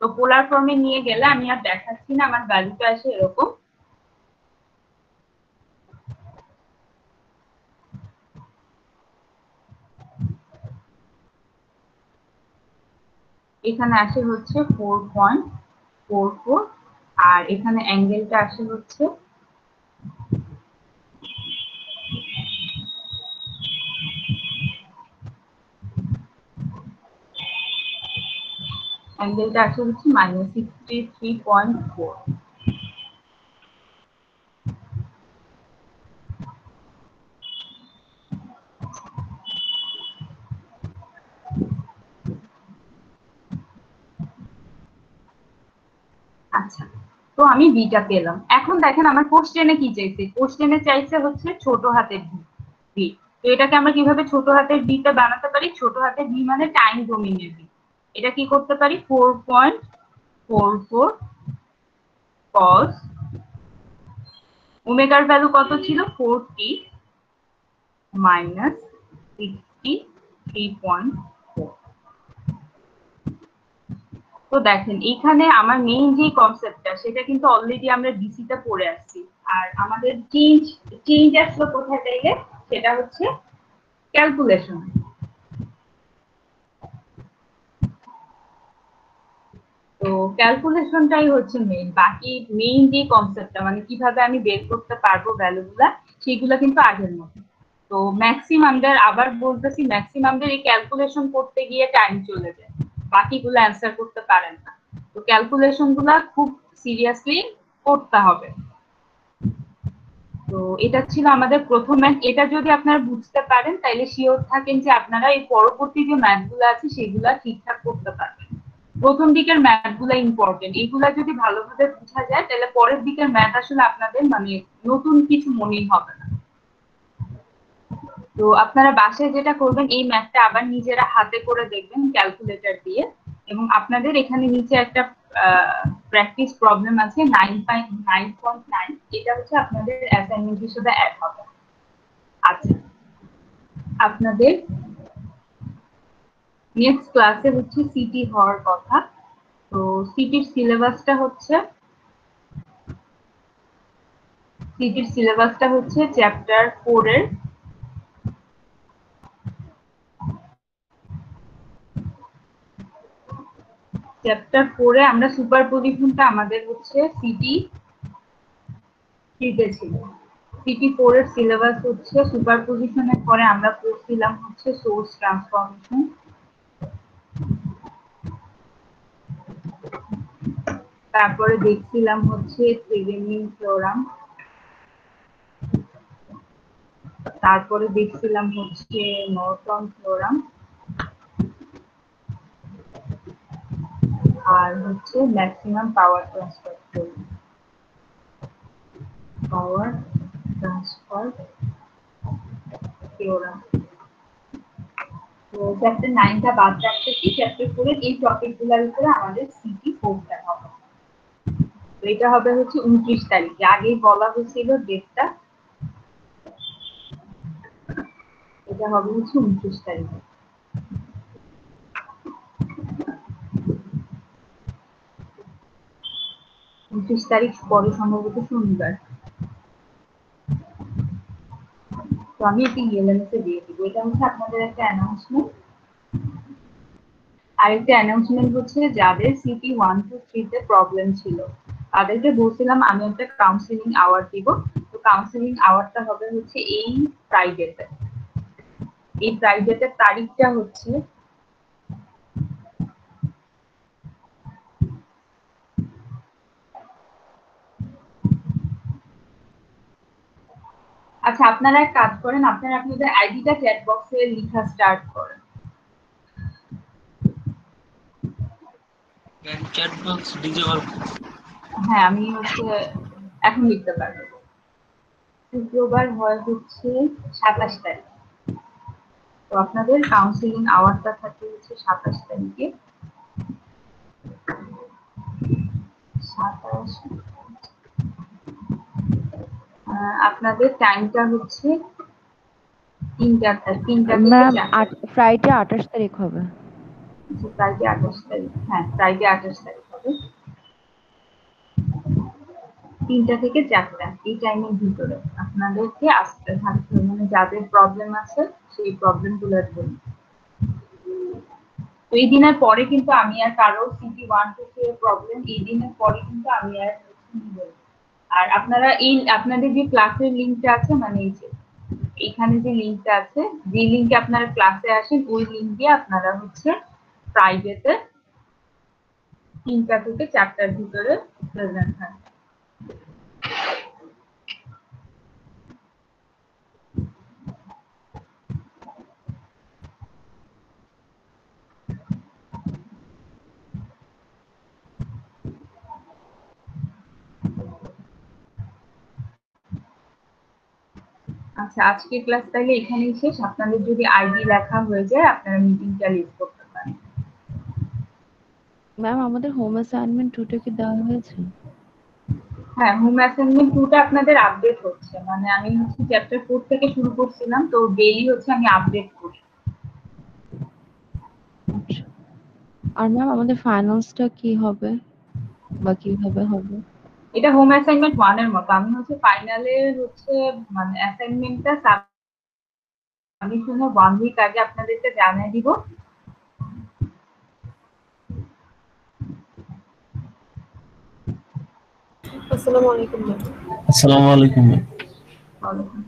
তো পোলার ফর্মে নিয়ে গেলে আমি আর দেখাচ্ছি না, আমার ভ্যালুটা আসে এরকম। এখানে আসে হচ্ছে 4.44, আর এখানে অ্যাঙ্গেলটা আসে হচ্ছে -63.4। আচ্ছা, তো আমি বিটা পেলাম। এখন দেখেন আমার কোশ্চেনে কি চাইছে, কোশ্চেনে চাইছে হচ্ছে ছোট হাতের বি। তো এটাকে আমরা কিভাবে ছোট হাতের বিটা বানাতে পারি? ছোট হাতের বি মানে টাইম ডোমেইনের বি। এটা কি করতে পারি? 4.44 cos ওমেগার ভ্যালু কত ছিল? 40 মাইনাস 63.4। তো দেখেন এখানে আমার মেইন যে কনসেপ্টটা সেটা কিন্তু অলরেডি আমরা ডিসি তে পড়ে আসছি। আর আমাদের চেঞ্জ আসলো কোথায় থেকে? সেটা হচ্ছে ক্যালকুলেশন। তো ক্যালকুলেশনটাই হচ্ছে মেইন, বাকি মেইন যে কনসেপ্টটা মানে কিভাবে আমি বের করতে পারবো ভ্যালুগুলা, সেগুলো কিন্তু আগের মতো। তো ম্যাক্সিমামদের আবার বলতেছি, ম্যাক্সিমামদের এই ক্যালকুলেশন করতে গিয়ে টাইম চলে যায়, বাকিগুলো অ্যান্সার করতে পারেন না। তো ক্যালকুলেশন গুলা খুব সিরিয়াসলি করতে হবে। তো এটা ছিল আমাদের প্রথম ম্যাথ। এটা যদি আপনারা বুঝতে পারেন তাহলে শিওর থাকেন যে আপনারা এই পরবর্তী যে ম্যাথগুলো আছে সেগুলা ঠিকঠাক করতে পারবেন। প্রথম দিকের ম্যাথগুলো ইম্পর্টেন্ট, এগুলা যদি ভালোভাবে বোঝা যায় তাহলে পরের দিকের ম্যাথ আসলে আপনাদের মানে নতুন কিছু মনেই হবে না। তো আপনারা বাসায় যেটা করবেন, এই ম্যাথটা আবার নিজেরা হাতে করে দেখবেন ক্যালকুলেটর দিয়ে, এবং আপনাদের এখানে নিচে একটা প্র্যাকটিস প্রবলেম আছে 9.9, এটা হচ্ছে আপনাদের অ্যাসাইনমেন্ট হিসেবে অ্যাড হবে। আচ্ছা, আপনাদের নেক্সট ক্লাসে হচ্ছে সিটি হওয়ার কথা। তো সিটির সিলেবাসটা হচ্ছে চ্যাপ্টার 4 এর আমরা সুপারপজিশনটা আমাদের হচ্ছে সিটি 3 তে ছিল। সিটি 4 এর সিলেবাস হচ্ছে সুপারপজিশনের পরে আমরা পড়ছিলাম হচ্ছে সোর্স ট্রান্সফরমেশন, তারপরে দেখছিলাম হচ্ছে থেভেনিন থিওরাম, তারপরে দেখছিলাম হচ্ছে নর্টন থিওরাম, আর হচ্ছে ম্যাক্সিমাম পাওয়ার ট্রান্সফার থিওরাম। তো চ্যাপ্টার 9টা বাদ রাখতেছি, চ্যাপ্টার 4 এর এই টপিকগুলোর উপরে আমাদের সিটি 4টা হবে। তো এটা হবে হচ্ছে 29 তারিখে, আগেই বলা হয়েছিল ডেটটা, এটা হবে হচ্ছে 29 তারিখে। 29 তারিখ পরে সম্ভবত শনিবার। তো আমি এটি ইএলএমএস এ দিয়ে দিব। এটা হচ্ছে আপনাদের একটা অ্যানাউন্সমেন্ট। আরেকটা অ্যানাউন্সমেন্ট হচ্ছে যাদের সিটি 1 2 3 তে প্রবলেম ছিল তাদেরকে বলছিলাম আমি একটা কাউন্সিলিং আওয়ার দিব। তো কাউন্সিলিং আওয়ারটা হবে হচ্ছে এই ফ্রাইডেতে। এই ফ্রাইডেতে তারিখটা হচ্ছে আচ্ছা, আপনারা এক কাজ করেন, আপনারা আপনাদের আইডিটা চ্যাট বক্সে লেখা স্টার্ট করেন। Chat box disable. হ্যাঁ, আমি হচ্ছে এখন লিখতে পারবে। শুক্রবার হয় হচ্ছে 27 তারিখ। তো আপনাদের কাউন্সিলিং আওয়ারটা থাকে হচ্ছে 27 তারিখে। 27 আপনাদের টাইমটা হচ্ছে 3টা থেকে ম্যাম 4টা। ফ্রাইডে 28 তারিখ হবে। ফ্রাইডে 28 তারিখ, হ্যাঁ ফ্রাইডে 28 তারিখ হবে 3টা থেকে 4টা, এই টাইমের ভিতরে আপনাদেরকে আসতে থাকতে, মানে যাদের প্রবলেম আছে সেই প্রবলেম গুলোর জন্য। তো এই দিনের পরে কিন্তু আমি আর কারো সিটি 1 2 3 প্রবলেম এই দিনের পরে কিন্তু আমি আর নিব না। আর আপনারা এই আপনাদের যে ক্লাসের লিংকটা আছে, মানে এই যে এখানে যে লিংকটা আছে, যে লিংকে আপনারা ক্লাসে আসেন ওই লিংক দিয়ে আপনারা হচ্ছে ফ্রাইডেতে 3টা থেকে 4টার ভিতরে প্রেজেন্ট থাকবেন। আচ্ছা, আজকে ক্লাস তাহলে এখানেই শেষ। আপনাদের যদি আইডি লেখা হয়ে যায় আপনারা মিটিংটা লিভ করতে পারেন। ম্যাম আমাদের হোম অ্যাসাইনমেন্ট 2টা কি দেওয়া হয়েছে? হ্যাঁ, হোম অ্যাসাইনমেন্ট 2টা আপনাদের আপডেট হচ্ছে, মানে আমি হচ্ছে চ্যাপ্টার 4 থেকে শুরু করছিলাম, তো ডেইলি হচ্ছে আমি আপডেট করি। আচ্ছা। আর ম্যাম আমাদের ফাইনালসটা কি হবে বা কিভাবে হবে? এটা হোম অ্যাসাইনমেন্ট 1 এর মতো। আমি হচ্ছে ফাইনালের হচ্ছে মানে অ্যাসাইনমেন্টটা সাবমিশনের 1 উইক আগে আপনাদেরকে জানিয়ে দিব। আসসালামু আলাইকুম। আসসালামু আলাইকুম। ওয়ালাইকুম